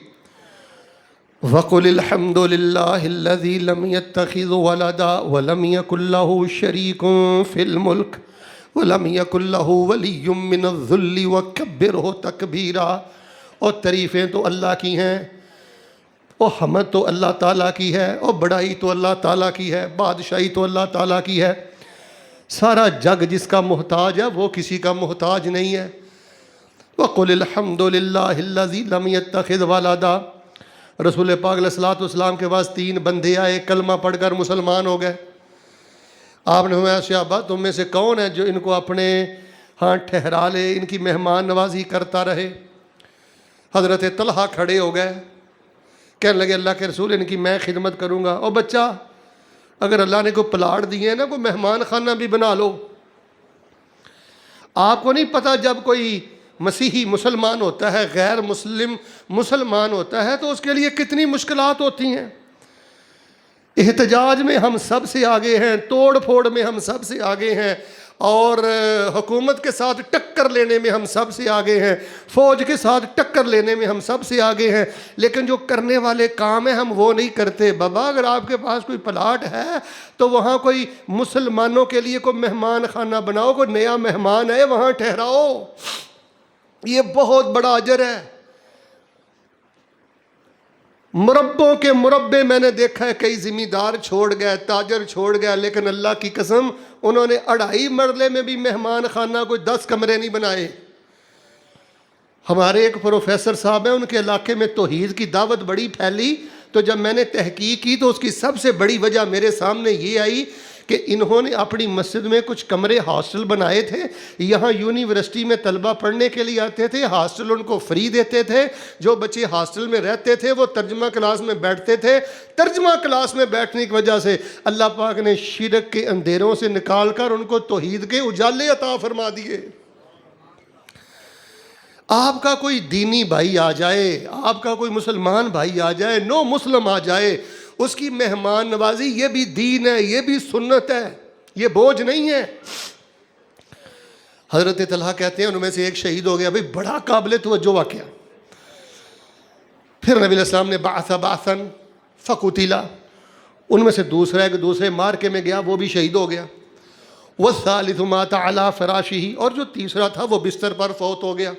وَقُلِ الْحَمْدُ لِلَّهِ الَّذِي لَمْ يَتَّخِذْ وَلَدًا وَلَمْ يَكُنْ لَهُ شَرِيكٌ فِي الْمُلْكِ وَلَمْ يَكُنْ لَهُ وَلِيٌّ مِّنَ الذُّلِّ وَكَبِّرْهُ تَكْبِيرًا۔ اور تعریفیں تو اللہ کی ہیں، اور حمد تو اللہ تعالیٰ کی ہے، اور بڑائی تو اللہ تعالیٰ کی ہے، بادشاہی تو اللہ تعالیٰ کی ہے۔ سارا جگ جس کا محتاج ہے وہ کسی کا محتاج نہیں ہے۔ وَقُلِ الْحَمْدُ لِلَّهِ الَّذِي لَمْ يَتَّخِذْ وَلَدًا۔ رسول پاک علیہ الصلوۃ والسلام کے پاس 3 بندے آئے، کلمہ پڑھ کر مسلمان ہو گئے۔ آپ نے فرمایا صحابہ تم میں سے کون ہے جو ان کو اپنے ہاں ٹھہرا لے، ان کی مہمان نوازی کرتا رہے۔ حضرت طلحہ کھڑے ہو گئے، کہنے لگے اللہ کے رسول ان کی میں خدمت کروں گا۔ اور بچہ اگر اللہ نے کوئی پلاٹ دیے ہیں نا، کوئی مہمان خانہ بھی بنا لو۔ آپ کو نہیں پتہ جب کوئی مسیحی مسلمان ہوتا ہے، غیر مسلم مسلمان ہوتا ہے، تو اس کے لیے کتنی مشکلات ہوتی ہیں۔ احتجاج میں ہم سب سے آگے ہیں، توڑ پھوڑ میں ہم سب سے آگے ہیں، اور حکومت کے ساتھ ٹکر لینے میں ہم سب سے آگے ہیں، فوج کے ساتھ ٹکر لینے میں ہم سب سے آگے ہیں، لیکن جو کرنے والے کام ہیں ہم وہ نہیں کرتے۔ بابا اگر آپ کے پاس کوئی پلاٹ ہے تو وہاں کوئی مسلمانوں کے لیے کوئی مہمان خانہ بناؤ، کوئی نیا مہمان ہے وہاں ٹھہراؤ، یہ بہت بڑا اجر ہے۔ مربوں کے مربے میں نے دیکھا ہے، کئی زمیندار چھوڑ گئے، تاجر چھوڑ گیا، لیکن اللہ کی قسم انہوں نے 2.5 مرلے میں بھی مہمان خانہ کوئی 10 کمرے نہیں بنائے۔ ہمارے ایک پروفیسر صاحب ہیں، ان کے علاقے میں توحید کی دعوت بڑی پھیلی، تو جب میں نے تحقیق کی تو اس کی سب سے بڑی وجہ میرے سامنے یہ آئی کہ انہوں نے اپنی مسجد میں کچھ کمرے ہاسٹل بنائے تھے، یہاں یونیورسٹی میں طلبہ پڑھنے کے لیے آتے تھے، ہاسٹل ان کو فری دیتے تھے، جو بچے ہاسٹل میں رہتے تھے وہ ترجمہ کلاس میں بیٹھتے تھے، ترجمہ کلاس میں بیٹھنے کی وجہ سے اللہ پاک نے شرک کے اندھیروں سے نکال کر ان کو توحید کے اجالے عطا فرما دیے۔ آپ کا کوئی دینی بھائی آ جائے، آپ کا کوئی مسلمان بھائی آ جائے، نو مسلم آ جائے، اس کی مہمان نوازی یہ بھی دین ہے، یہ بھی سنت ہے، یہ بوجھ نہیں ہے۔ حضرت طلحہ کہتے ہیں ان میں سے ایک شہید ہو گیا، بھئی بڑا قابل توجہ واقعہ۔ پھر نبی علیہ السلام نے بعثا فقتلا، ان میں سے دوسرا ایک دوسرے مارکے میں گیا، وہ بھی شہید ہو گیا۔ والثالث مات علی فراشہ، اور جو تیسرا تھا وہ بستر پر فوت ہو گیا۔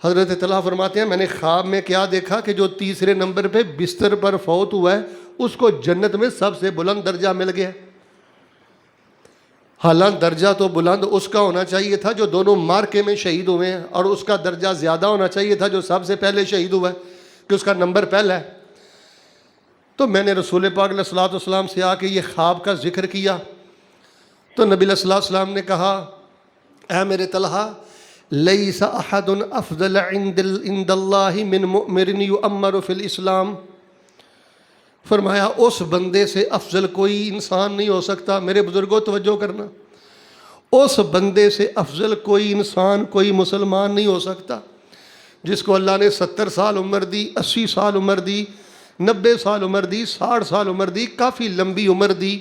حضرت طلحہ فرماتے ہیں میں نے خواب میں کیا دیکھا کہ جو تیسرے نمبر پہ بستر پر فوت ہوا ہے اس کو جنت میں سب سے بلند درجہ مل گیا۔ حالانکہ درجہ تو بلند اس کا ہونا چاہیے تھا جو دونوں مارکے میں شہید ہوئے ہیں، اور اس کا درجہ زیادہ ہونا چاہیے تھا جو سب سے پہلے شہید ہوا ہے، کہ اس کا نمبر پہلا ہے۔ تو میں نے رسول پاک علیہ الصلوۃ والسلام سے آ کے یہ خواب کا ذکر کیا، تو نبی علیہ الصلوۃ والسلام نے کہا اے میرے طلحہ، لیس احد افضل عند اللہ من مؤمر یؤمر فی الاسلام، فرمایا اس بندے سے افضل کوئی انسان نہیں ہو سکتا۔ میرے بزرگوں توجہ کرنا، اس بندے سے افضل کوئی انسان، کوئی مسلمان نہیں ہو سکتا جس کو اللہ نے 70 سال عمر دی، 80 سال عمر دی، 90 سال عمر دی، 60 سال عمر دی، کافی لمبی عمر دی،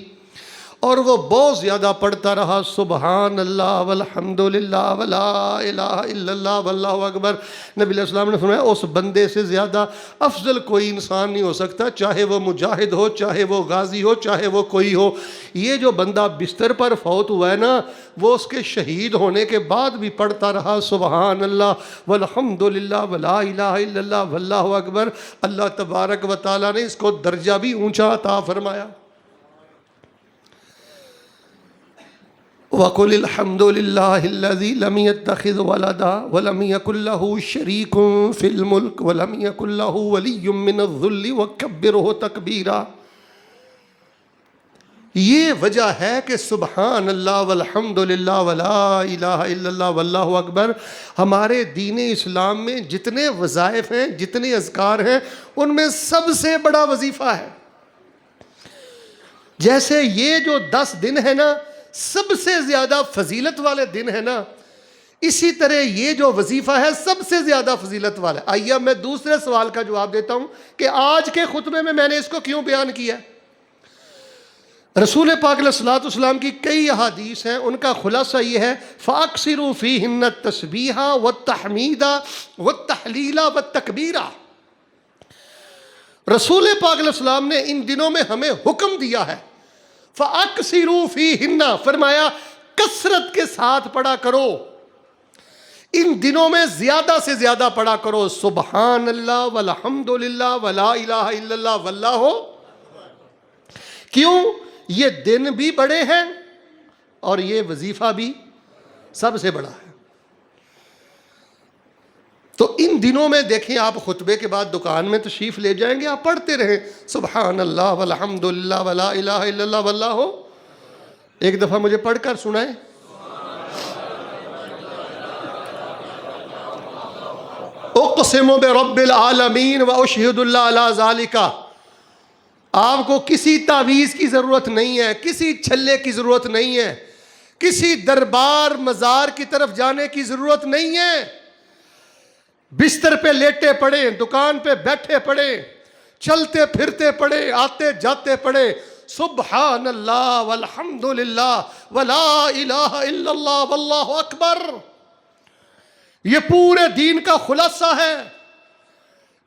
اور وہ بہت زیادہ پڑھتا رہا سبحان اللہ والحمد للہ ولا الہ الا اللہ واللہ اکبر۔ نبی علیہ السلام نے فرمایا اس بندے سے زیادہ افضل کوئی انسان نہیں ہو سکتا، چاہے وہ مجاہد ہو، چاہے وہ غازی ہو، چاہے وہ کوئی ہو۔ یہ جو بندہ بستر پر فوت ہوا ہے نا، وہ اس کے شہید ہونے کے بعد بھی پڑھتا رہا سبحان اللہ والحمد للہ ولا الہ الا اللہ واللہ اکبر۔ اللہ تبارک و تعالیٰ نے اس کو درجہ بھی اونچا عطا فرمایا۔ وَقُلِ الْحَمْدُ لِلَّهِ الَّذِي لَمْ يَتَّخِذْ وَلَدًا وَلَمْ يَكُنْ لَهُ شَرِيكٌ فِي الْمُلْكِ وَلَمْ يَكُنْ لَهُ وَلِيٌّ مِّنَ الذُّلِّ وَكَبِّرْهُ تَكْبِيرًا۔ یہ وجہ ہے کہ سبحان اللہ والحمد للہ ولا الہ الا اللہ واللہ اکبر ہمارے دین اسلام میں جتنے وظائف ہیں، جتنے اذکار ہیں، ان میں سب سے بڑا وظیفہ ہے۔ جیسے یہ جو 10 دن ہے نا سب سے زیادہ فضیلت والے دن ہے نا، اسی طرح یہ جو وظیفہ ہے سب سے زیادہ فضیلت والا ہے۔ آئیے میں دوسرے سوال کا جواب دیتا ہوں کہ آج کے خطبے میں نے اس کو کیوں بیان کیا ہے۔ رسول پاک علیہ الصلوۃ والسلام کی کئی احادیث ہیں، ان کا خلاصہ یہ ہے فَأَكْثِرُوا فِيهِنَّ التَّسْبِيحَ وَالتَّحْمِيدَ وَالتَّحْلِيلَ وَالتَّكْبِيرَ۔ رسول پاک علیہ السلام نے ان دنوں میں ہمیں حکم دیا ہے فَأَكْثِرُوا فِيهِنَّ، فرمایا کثرت کے ساتھ پڑھا کرو، ان دنوں میں زیادہ سے زیادہ پڑھا کرو سبحان اللہ والحمد للہ ولا الہ الا اللہ واللہ۔ کیوں؟ یہ دن بھی بڑے ہیں اور یہ وظیفہ بھی سب سے بڑا ہے۔ تو ان دنوں میں دیکھیں آپ خطبے کے بعد دکان میں تشریف لے جائیں گے، آپ پڑھتے رہیں سبحان اللہ والحمد للہ ولا الہ الا اللہ واللہ۔ ایک دفعہ مجھے پڑھ کر سنائیں۔ اقسم برب العالمین واشہد اللہ علی ذالک۔ آپ کو کسی تعویذ کی ضرورت نہیں ہے، کسی چھلے کی ضرورت نہیں ہے، کسی دربار مزار کی طرف جانے کی ضرورت نہیں ہے۔ بستر پہ لیٹے پڑے، دکان پہ بیٹھے پڑے، چلتے پھرتے پڑے، آتے جاتے پڑے سبحان اللہ والحمد للہ ولا الہ الا اللہ واللہ اکبر۔ یہ پورے دین کا خلاصہ ہے،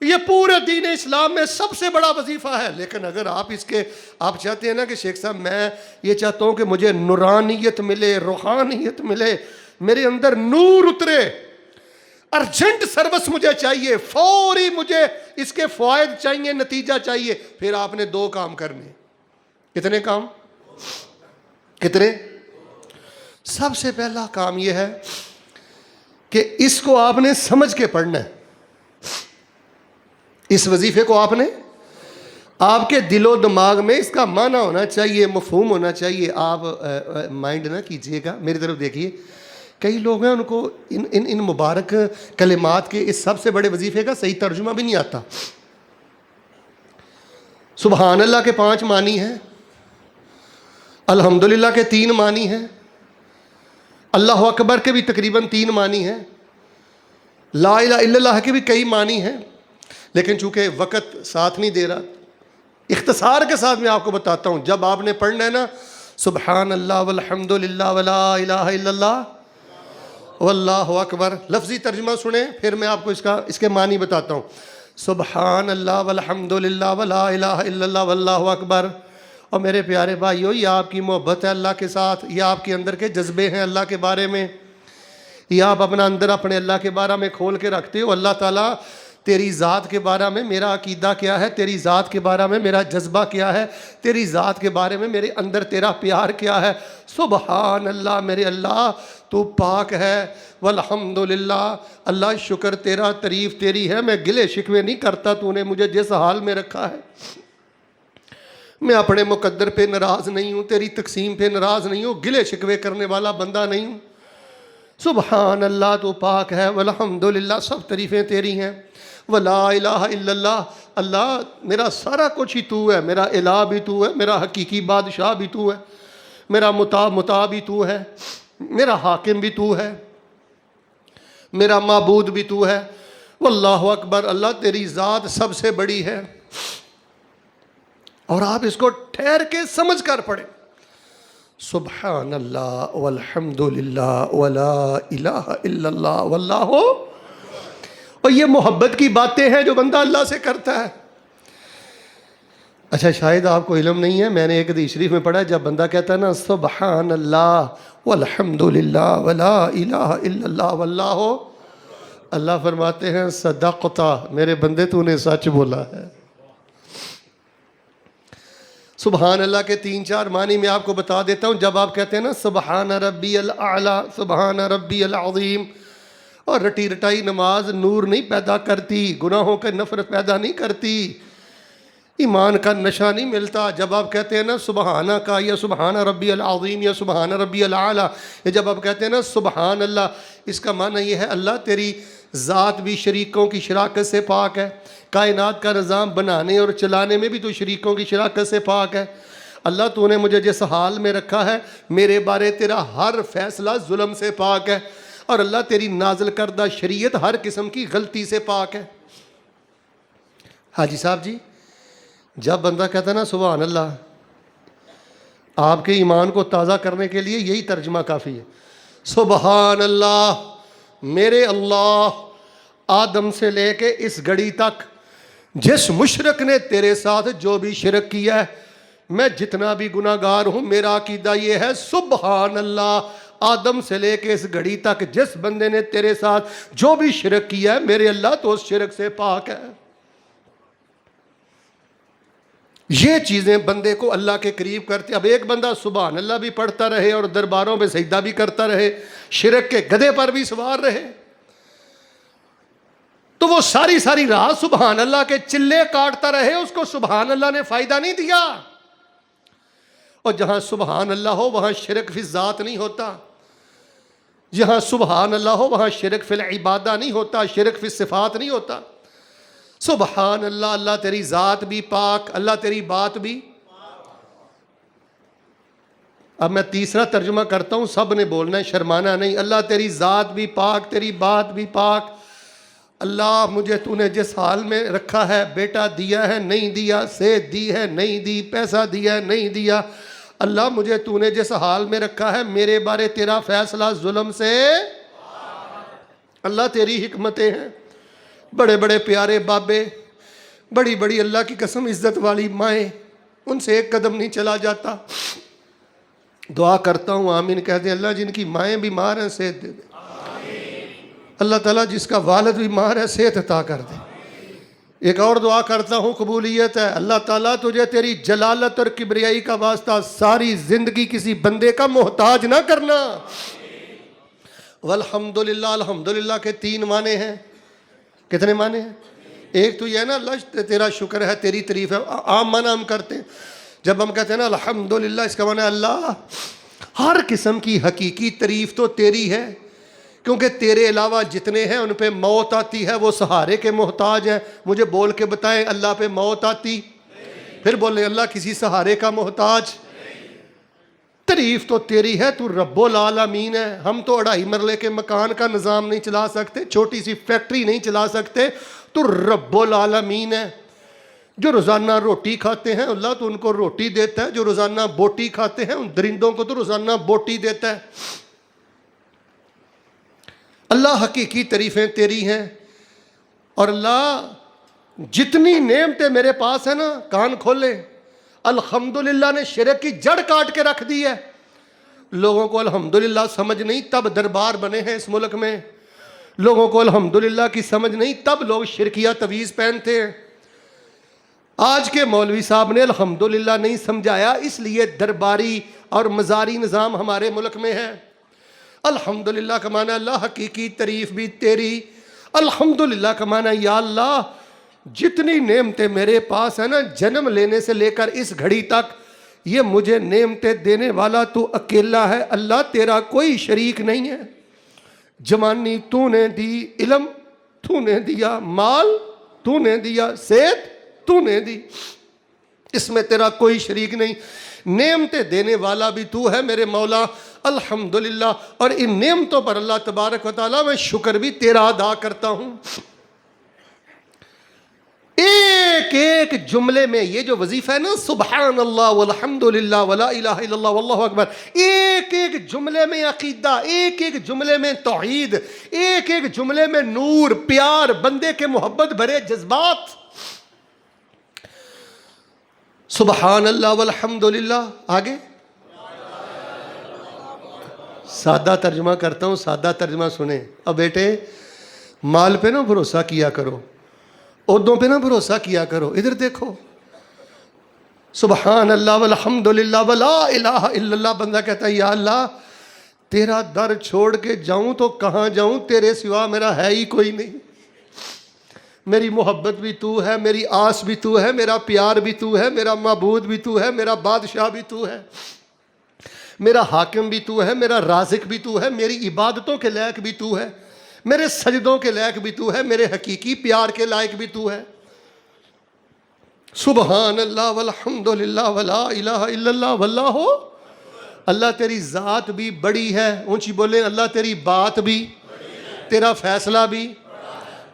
یہ پورے دین اسلام میں سب سے بڑا وظیفہ ہے۔ لیکن اگر آپ چاہتے ہیں نا کہ شیخ صاحب میں یہ چاہتا ہوں کہ مجھے نورانیت ملے، روحانیت ملے، میرے اندر نور اترے، ارجنٹ سروس مجھے چاہیے، فوری مجھے اس کے فوائد چاہیے، نتیجہ چاہیے، پھر آپ نے 2 کام کرنے. کتنے کام؟ کتنے؟ سب سے پہلا کام یہ ہے کہ اس کو آپ نے سمجھ کے پڑھنا ہے. اس وظیفے کو آپ کے دل و دماغ میں اس کا معنی ہونا چاہیے، مفہوم ہونا چاہیے. آپ مائنڈ نہ کیجئے گا، میری طرف دیکھیے. کئی لوگ ہیں ان کو ان مبارک کلمات کے اس سب سے بڑے وظیفے کا صحیح ترجمہ بھی نہیں آتا. سبحان اللہ کے 5 معنی ہیں، الحمدللہ کے 3 معنی ہیں، اللہ اکبر کے بھی تقریباً 3 معنی ہیں، لا الہ الا اللہ کے بھی کئی معنی ہیں. لیکن چونکہ وقت ساتھ نہیں دے رہا، اختصار کے ساتھ میں آپ کو بتاتا ہوں. جب آپ نے پڑھنا ہے نا سبحان اللہ والحمدللہ ولا الہ الا اللہ واللہ اکبر، لفظی ترجمہ سنیں، پھر میں آپ کو اس کے معنی بتاتا ہوں. سبحان اللہ والحمدللہ ولا الہ الا اللہ واللہ اکبر. اور میرے پیارے بھائیو، یہ آپ کی محبت ہے اللہ کے ساتھ، یہ آپ کے اندر کے جذبے ہیں اللہ کے بارے میں، یہ آپ اپنا اندر اپنے اللہ کے بارے میں کھول کے رکھتے ہو. اللہ تعالیٰ تیری ذات کے بارے میں میرا عقیدہ کیا ہے، تیری ذات کے بارے میں میرا جذبہ کیا ہے، تیری ذات کے بارے میں میرے اندر تیرا پیار کیا ہے. سبحان اللہ، میرے اللہ تو پاک ہے. والحمدللہ، اللہ شکر تیرا، تعریف تیری ہے. میں گلے شکوے نہیں کرتا، تو نے مجھے جس حال میں رکھا ہے. میں اپنے مقدر پہ ناراض نہیں ہوں، تیری تقسیم پہ ناراض نہیں ہوں، گلے شکوے کرنے والا بندہ نہیں ہوں. سبحان اللہ تو پاک ہے، والحمدللہ سب تعریفیں تیری ہیں. ولا الہ الا اللہ، اللہ میرا سارا کچھ ہی تو ہے، میرا الہ بھی تو ہے، میرا حقیقی بادشاہ بھی تو ہے، میرا مطاع بھی تو ہے، میرا حاکم بھی تو ہے، میرا معبود بھی تو ہے. واللہ اکبر، اللہ تیری ذات سب سے بڑی ہے. اور آپ اس کو ٹھہر کے سمجھ کر پڑھیں. سبحان اللہ والحمدللہ ولا الہ الا اللہ واللہ. اور یہ محبت کی باتیں ہیں جو بندہ اللہ سے کرتا ہے. اچھا، شاید آپ کو علم نہیں ہے، میں نے ایک حدیث شریف میں پڑھا، جب بندہ کہتا ہے نا سبحان اللہ والحمدللہ ولا الہ الا اللہ واللہ، اللہ فرماتے ہیں صدقتا، میرے بندے تو نے سچ بولا ہے. سبحان اللہ کے 3-4 معنی میں آپ کو بتا دیتا ہوں. جب آپ کہتے ہیں نا سبحان ربی الاعلی، سبحان ربی العظیم، اور رٹی رٹائی نماز نور نہیں پیدا کرتی، گناہوں کا نفرت پیدا نہیں کرتی، ایمان کا نشہ نہیں ملتا. جب آپ کہتے ہیں نا سبحانہ کا، یا سبحان ربی العظیم، یا سبحان ربی الاعلی، یا جب آپ کہتے ہیں نا سبحان اللہ، اس کا معنی یہ ہے اللہ تیری ذات بھی شریکوں کی شراکت سے پاک ہے، کائنات کا نظام بنانے اور چلانے میں بھی تو شریکوں کی شراکت سے پاک ہے. اللہ تو نے مجھے جس حال میں رکھا ہے، میرے بارے تیرا ہر فیصلہ ظلم سے پاک ہے، اور اللہ تیری نازل کردہ شریعت ہر قسم کی غلطی سے پاک ہے. حاجی صاحب جی، جب بندہ کہتا ہے نا سبحان اللہ، آپ کے ایمان کو تازہ کرنے کے لیے یہی ترجمہ کافی ہے. سبحان اللہ، میرے اللہ، آدم سے لے کے اس گھڑی تک جس مشرک نے تیرے ساتھ جو بھی شرک کیا ہے، میں جتنا بھی گناہ گار ہوں، میرا عقیدہ یہ ہے سبحان اللہ، آدم سے لے کے اس گھڑی تک جس بندے نے تیرے ساتھ جو بھی شرک کیا ہے، میرے اللہ تو اس شرک سے پاک ہے. یہ چیزیں بندے کو اللہ کے قریب کرتی. اب ایک بندہ سبحان اللہ بھی پڑھتا رہے اور درباروں میں سجدہ بھی کرتا رہے، شرک کے گدھے پر بھی سوار رہے، تو وہ ساری رات سبحان اللہ کے چلے کاٹتا رہے، اس کو سبحان اللہ نے فائدہ نہیں دیا. اور جہاں سبحان اللہ ہو وہاں شرک فی الذات نہیں ہوتا، جہاں سبحان اللہ ہو وہاں شرک فی العبادہ نہیں ہوتا، شرک فی الصفات نہیں ہوتا. سبحان اللہ، اللہ تیری ذات بھی پاک، اللہ تیری بات بھی. اب میں تیسرا ترجمہ کرتا ہوں، سب نے بولنا ہے، شرمانا نہیں. اللہ تیری ذات بھی پاک، تیری بات بھی پاک. اللہ مجھے تو نے جس حال میں رکھا ہے، بیٹا دیا ہے نہیں دیا، صحت دی ہے نہیں دی، پیسہ دیا ہے نہیں دیا، اللہ مجھے تو نے جس حال میں رکھا ہے، میرے بارے تیرا فیصلہ ظلم سے. اللہ تیری حکمتیں ہیں. بڑے بڑے پیارے بابے، بڑی بڑی اللہ کی قسم عزت والی مائیں، ان سے ایک قدم نہیں چلا جاتا. دعا کرتا ہوں آمین کہہ دیں. اللہ جن کی مائیں بیمار ہیں صحت دے دے. اللہ تعالیٰ جس کا والد بیمار ہے صحت عطا کر دے. ایک اور دعا کرتا ہوں قبولیت ہے. اللہ تعالیٰ تجھے تیری جلالت اور کبریائی کا واسطہ ساری زندگی کسی بندے کا محتاج نہ کرنا. والحمدللہ، الحمدللہ کے 3 معنی ہیں. کتنے معنی ہیں؟ ایک تو یہ ہے نا اللہ تیرا شکر ہے، تیری تعریف ہے. عام معنی ہم کرتے ہیں جب ہم کہتے ہیں نا الحمدللہ، اس کا معنی ہے اللہ ہر قسم کی حقیقی تعریف تو تیری ہے، کیونکہ تیرے علاوہ جتنے ہیں ان پہ موت آتی ہے، وہ سہارے کے محتاج ہیں. مجھے بول کے بتائیں اللہ پہ موت آتی؟ پھر بولیں اللہ کسی سہارے کا محتاج. تعریف تو تیری ہے، تو رب العالمین ہے. ہم تو 2.5 مرلے کے مکان کا نظام نہیں چلا سکتے، چھوٹی سی فیکٹری نہیں چلا سکتے. تو رب العالمین ہے. جو روزانہ روٹی کھاتے ہیں اللہ تو ان کو روٹی دیتا ہے، جو روزانہ بوٹی کھاتے ہیں ان درندوں کو تو روزانہ بوٹی دیتا ہے. اللہ حقیقی تعریفیں تیری ہیں. اور اللہ جتنی نعمتیں میرے پاس ہیں نا، کان کھولے، الحمدللہ نے شرک کی جڑ کاٹ کے رکھ دی ہے. لوگوں کو الحمدللہ سمجھ نہیں تب دربار بنے ہیں اس ملک میں. لوگوں کو الحمدللہ کی سمجھ نہیں تب لوگ شرکیہ تویز پہنتے ہیں. آج کے مولوی صاحب نے الحمدللہ نہیں سمجھایا، اس لیے درباری اور مزاری نظام ہمارے ملک میں ہے. الحمدللہ کا معنی اللہ حقیقی تعریف بھی تیری. الحمدللہ کا معنی یا اللہ جتنی نعمتیں میرے پاس ہیں نا، جنم لینے سے لے کر اس گھڑی تک یہ مجھے نعمتیں دینے والا تو اکیلا ہے. اللہ تیرا کوئی شریک نہیں ہے. جوانی تو نے دی، علم تو نے دیا، مال تو نے دیا، صحت تو نے دی، اس میں تیرا کوئی شریک نہیں. نعمتیں دینے والا بھی تو ہے میرے مولا. الحمدللہ. اور ان نعمتوں پر اللہ تبارک و تعالیٰ میں شکر بھی تیرا ادا کرتا ہوں. ایک ایک جملے میں یہ جو وظیفہ ہے نا، سبحان اللہ والحمدللہ ولا الہ الا اللہ واللہ اکبر، ایک ایک جملے میں عقیدہ، ایک ایک جملے میں توحید، ایک ایک جملے میں نور، پیار، بندے کے محبت بھرے جذبات. سبحان اللہ والحمدللہ. آگے سادہ ترجمہ کرتا ہوں، سادہ ترجمہ سنیں. اب بیٹے مال پہ نہ بھروسہ کیا کرو، عہدوں پہ نہ بھروسہ کیا کرو. ادھر دیکھو، سبحان اللہ والحمدللہ ولا الہ الا اللہ. بندہ کہتا ہے یا اللہ تیرا در چھوڑ کے جاؤں تو کہاں جاؤں، تیرے سوا میرا ہے ہی کوئی نہیں. میری محبت بھی تو ہے، میری آس بھی تو ہے، میرا پیار بھی تو ہے، میرا معبود بھی تو ہے، میرا بادشاہ بھی تو ہے، میرا حاکم بھی تو ہے، میرا رازق بھی تو ہے، میری عبادتوں کے لائق بھی تو ہے، میرے سجدوں کے لائق بھی تو ہے، میرے حقیقی پیار کے لائق بھی تو ہے. سبحان اللہ والحمدللہ ولا الہ الا اللہ واللہ. اللہ تیری ذات بھی بڑی ہے، اونچی بولیں اللہ تیری بات بھی، تیرا فیصلہ بھی،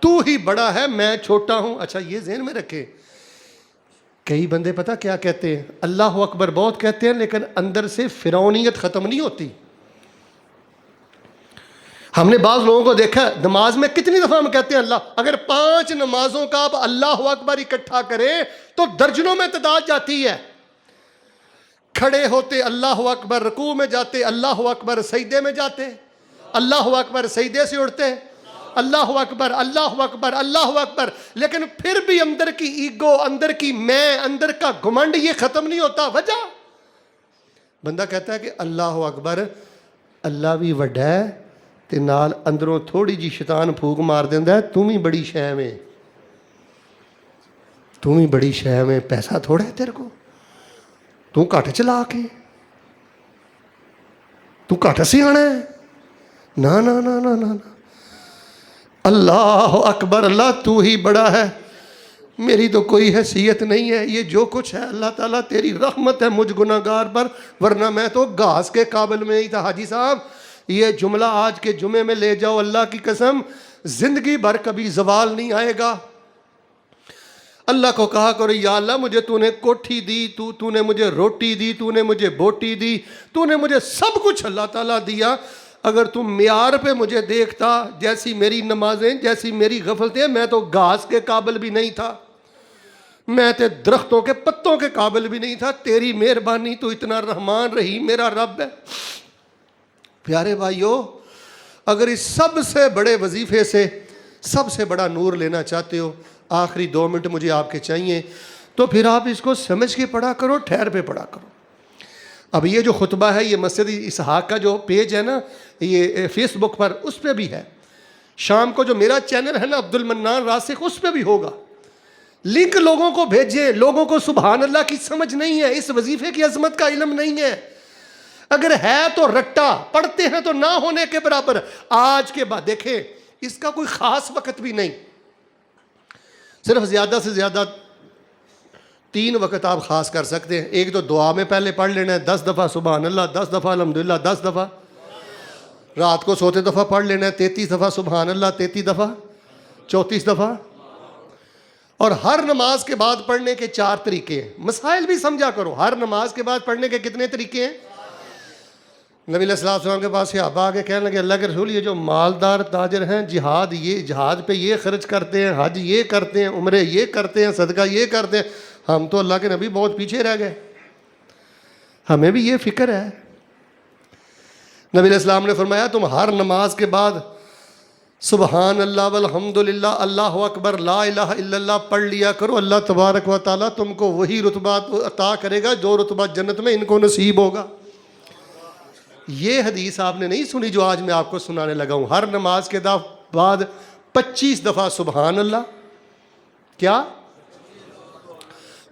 تو ہی بڑا ہے میں چھوٹا ہوں. اچھا یہ ذہن میں رکھے، کئی بندے پتہ کیا کہتے ہیں، اللہ اکبر بہت کہتے ہیں لیکن اندر سے فرعونیت ختم نہیں ہوتی. ہم نے بعض لوگوں کو دیکھا ہے نماز میں کتنی دفعہ ہم کہتے ہیں اللہ، اگر 5 نمازوں کا آپ اللہ اکبر اکٹھا کریں تو درجنوں میں تعداد جاتی ہے. کھڑے ہوتے اللہ اکبر، رکوع میں جاتے اللہ اکبر، سجدے میں جاتے اللہ اکبر، سجدے سے اٹھتے اللہ اکبر اللہ اکبر اللہ اکبر. لیکن پھر بھی اندر کی ایگو، اندر کی میں، اندر کا گھمنڈ یہ ختم نہیں ہوتا. وجہ بندہ کہتا ہے کہ اللہ اکبر، اللہ بھی وڈا ہے تے نال اندروں تھوڑی جی شیطان پھوک مار دیندا ہے، تم ہی بڑی شے میں، تم ہی بڑی شے میں، پیسہ تھوڑا ہے تیرے کو، تو گھٹ چلا کے، تو گھٹ سیاںا ہے. نا نا نا نا نا، اللہ اکبر، اللہ تو ہی بڑا ہے، میری تو کوئی حیثیت نہیں ہے. یہ جو کچھ ہے اللہ تعالیٰ تیری رحمت ہے مجھ گناہگار پر، ورنہ میں تو گھاس کے قابل میں ہی تھا. حاجی صاحب یہ جملہ آج کے جمعے میں لے جاؤ، اللہ کی قسم زندگی بھر کبھی زوال نہیں آئے گا. اللہ کو کہا کرو یا اللہ مجھے تو نے کوٹھی دی، تو نے مجھے روٹی دی، تو نے مجھے بوٹی دی، تو نے مجھے سب کچھ اللہ تعالیٰ دیا. اگر تم معیار پہ مجھے دیکھتا، جیسی میری نمازیں، جیسی میری غفلتیں، میں تو گھاس کے قابل بھی نہیں تھا، میں تے درختوں کے پتوں کے قابل بھی نہیں تھا. تیری مہربانی تو اتنا رحمان رحیم میرا رب ہے. پیارے بھائیو اگر اس سب سے بڑے وظیفے سے سب سے بڑا نور لینا چاہتے ہو، آخری 2 منٹ مجھے آپ کے چاہیے، تو پھر آپ اس کو سمجھ کے پڑھا کرو، ٹھہر پہ پڑھا کرو۔ اب یہ جو خطبہ ہے، یہ مسجد اسحاق کا جو پیج ہے نا، یہ فیس بک پر، اس پہ بھی ہے۔ شام کو جو میرا چینل ہے نا عبد المنان راسخ، اس پہ بھی ہوگا۔ لنک لوگوں کو بھیجیں۔ لوگوں کو سبحان اللہ کی سمجھ نہیں ہے، اس وظیفے کی عظمت کا علم نہیں ہے۔ اگر ہے تو رٹا، پڑھتے ہیں تو نہ ہونے کے برابر۔ آج کے بعد دیکھیں، اس کا کوئی خاص وقت بھی نہیں، صرف زیادہ سے زیادہ 3 وقت آپ خاص کر سکتے ہیں۔ ایک تو دعا میں پہلے پڑھ لینا ہے 10 دفعہ سبحان اللہ، 10 دفعہ الحمدللہ، 10 دفعہ رات کو سوتے دفعہ پڑھ لینا ہے، 33 دفعہ سبحان اللہ، 33 دفعہ، 34 دفعہ۔ اور ہر نماز کے بعد پڑھنے کے 4 طریقے ہیں۔ مسائل بھی سمجھا کرو، ہر نماز کے بعد پڑھنے کے کتنے طریقے ہیں؟ نبی علیہ السلام کے پاس صحابہ آگے کہنے لگے اللہ کے رسول، یہ جو مالدار تاجر ہیں، جہاد پہ یہ خرچ کرتے ہیں، حج یہ کرتے ہیں، عمرے یہ کرتے ہیں، صدقہ یہ کرتے ہیں، ہم تو اللہ کے نبی بہت پیچھے رہ گئے، ہمیں بھی یہ فکر ہے۔ نبی علیہ السلام نے فرمایا تم ہر نماز کے بعد سبحان اللہ والحمدللہ، اللہ اکبر، لا الہ الا اللہ پڑھ لیا کرو، اللہ تبارک و تعالیٰ تم کو وہی رتبہ عطا کرے گا جو رتبہ جنت میں ان کو نصیب ہوگا۔ یہ حدیث آپ نے نہیں سنی جو آج میں آپ کو سنانے لگا ہوں۔ ہر نماز کے بعد 25 دفعہ سبحان اللہ، کیا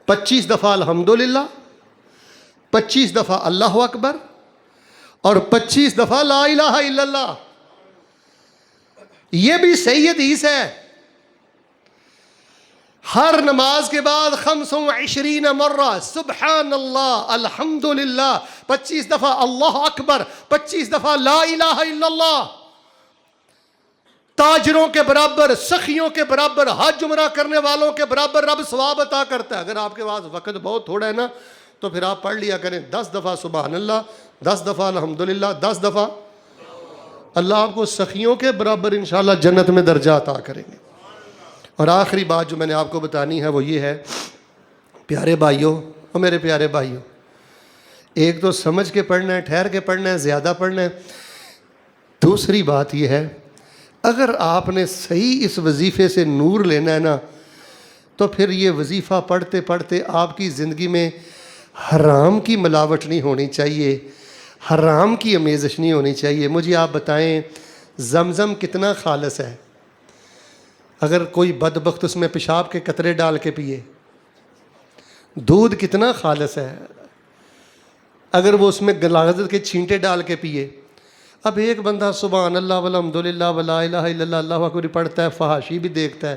25 دفعہ الحمدللہ، 25 دفعہ اللہ اکبر، اور 25 دفعہ لا الہ الا اللہ۔ یہ بھی صحیح حدیث ہے۔ ہر نماز کے بعد 25 مرہ سبحان اللہ الحمدللہ، 25 دفعہ اللہ اکبر، 25 دفعہ لا الہ الا اللہ۔ تاجروں کے برابر، سخیوں کے برابر، حج عمرہ کرنے والوں کے برابر رب ثواب عطا کرتا ہے۔ اگر آپ کے پاس وقت بہت تھوڑا ہے نا، تو پھر آپ پڑھ لیا کریں 10 دفعہ سبحان اللہ، 10 دفعہ الحمدللہ، 10 دفعہ، اللہ آپ کو سخیوں کے برابر انشاءاللہ جنت میں درجہ عطا کریں گے۔ اور آخری بات جو میں نے آپ کو بتانی ہے وہ یہ ہے، پیارے بھائیوں اور میرے پیارے بھائیوں، ایک تو سمجھ کے پڑھنا ہے، ٹھہر کے پڑھنا ہے، زیادہ پڑھنا ہے۔ دوسری بات یہ ہے، اگر آپ نے صحیح اس وظیفے سے نور لینا ہے نا، تو پھر یہ وظیفہ پڑھتے پڑھتے آپ کی زندگی میں حرام کی ملاوٹ نہیں ہونی چاہیے، حرام کی آمیزش نہیں ہونی چاہیے۔ مجھے آپ بتائیں زمزم کتنا خالص ہے؟ اگر کوئی بدبخت اس میں پیشاب کے قطرے ڈال کے پیے، دودھ کتنا خالص ہے اگر وہ اس میں غلاظت کے چھینٹے ڈال کے پیے۔ اب ایک بندہ سبحان اللہ والحمدللہ ولا الہ الا اللہ اللہ اکبر پڑھتا ہے، فحاشی بھی دیکھتا ہے،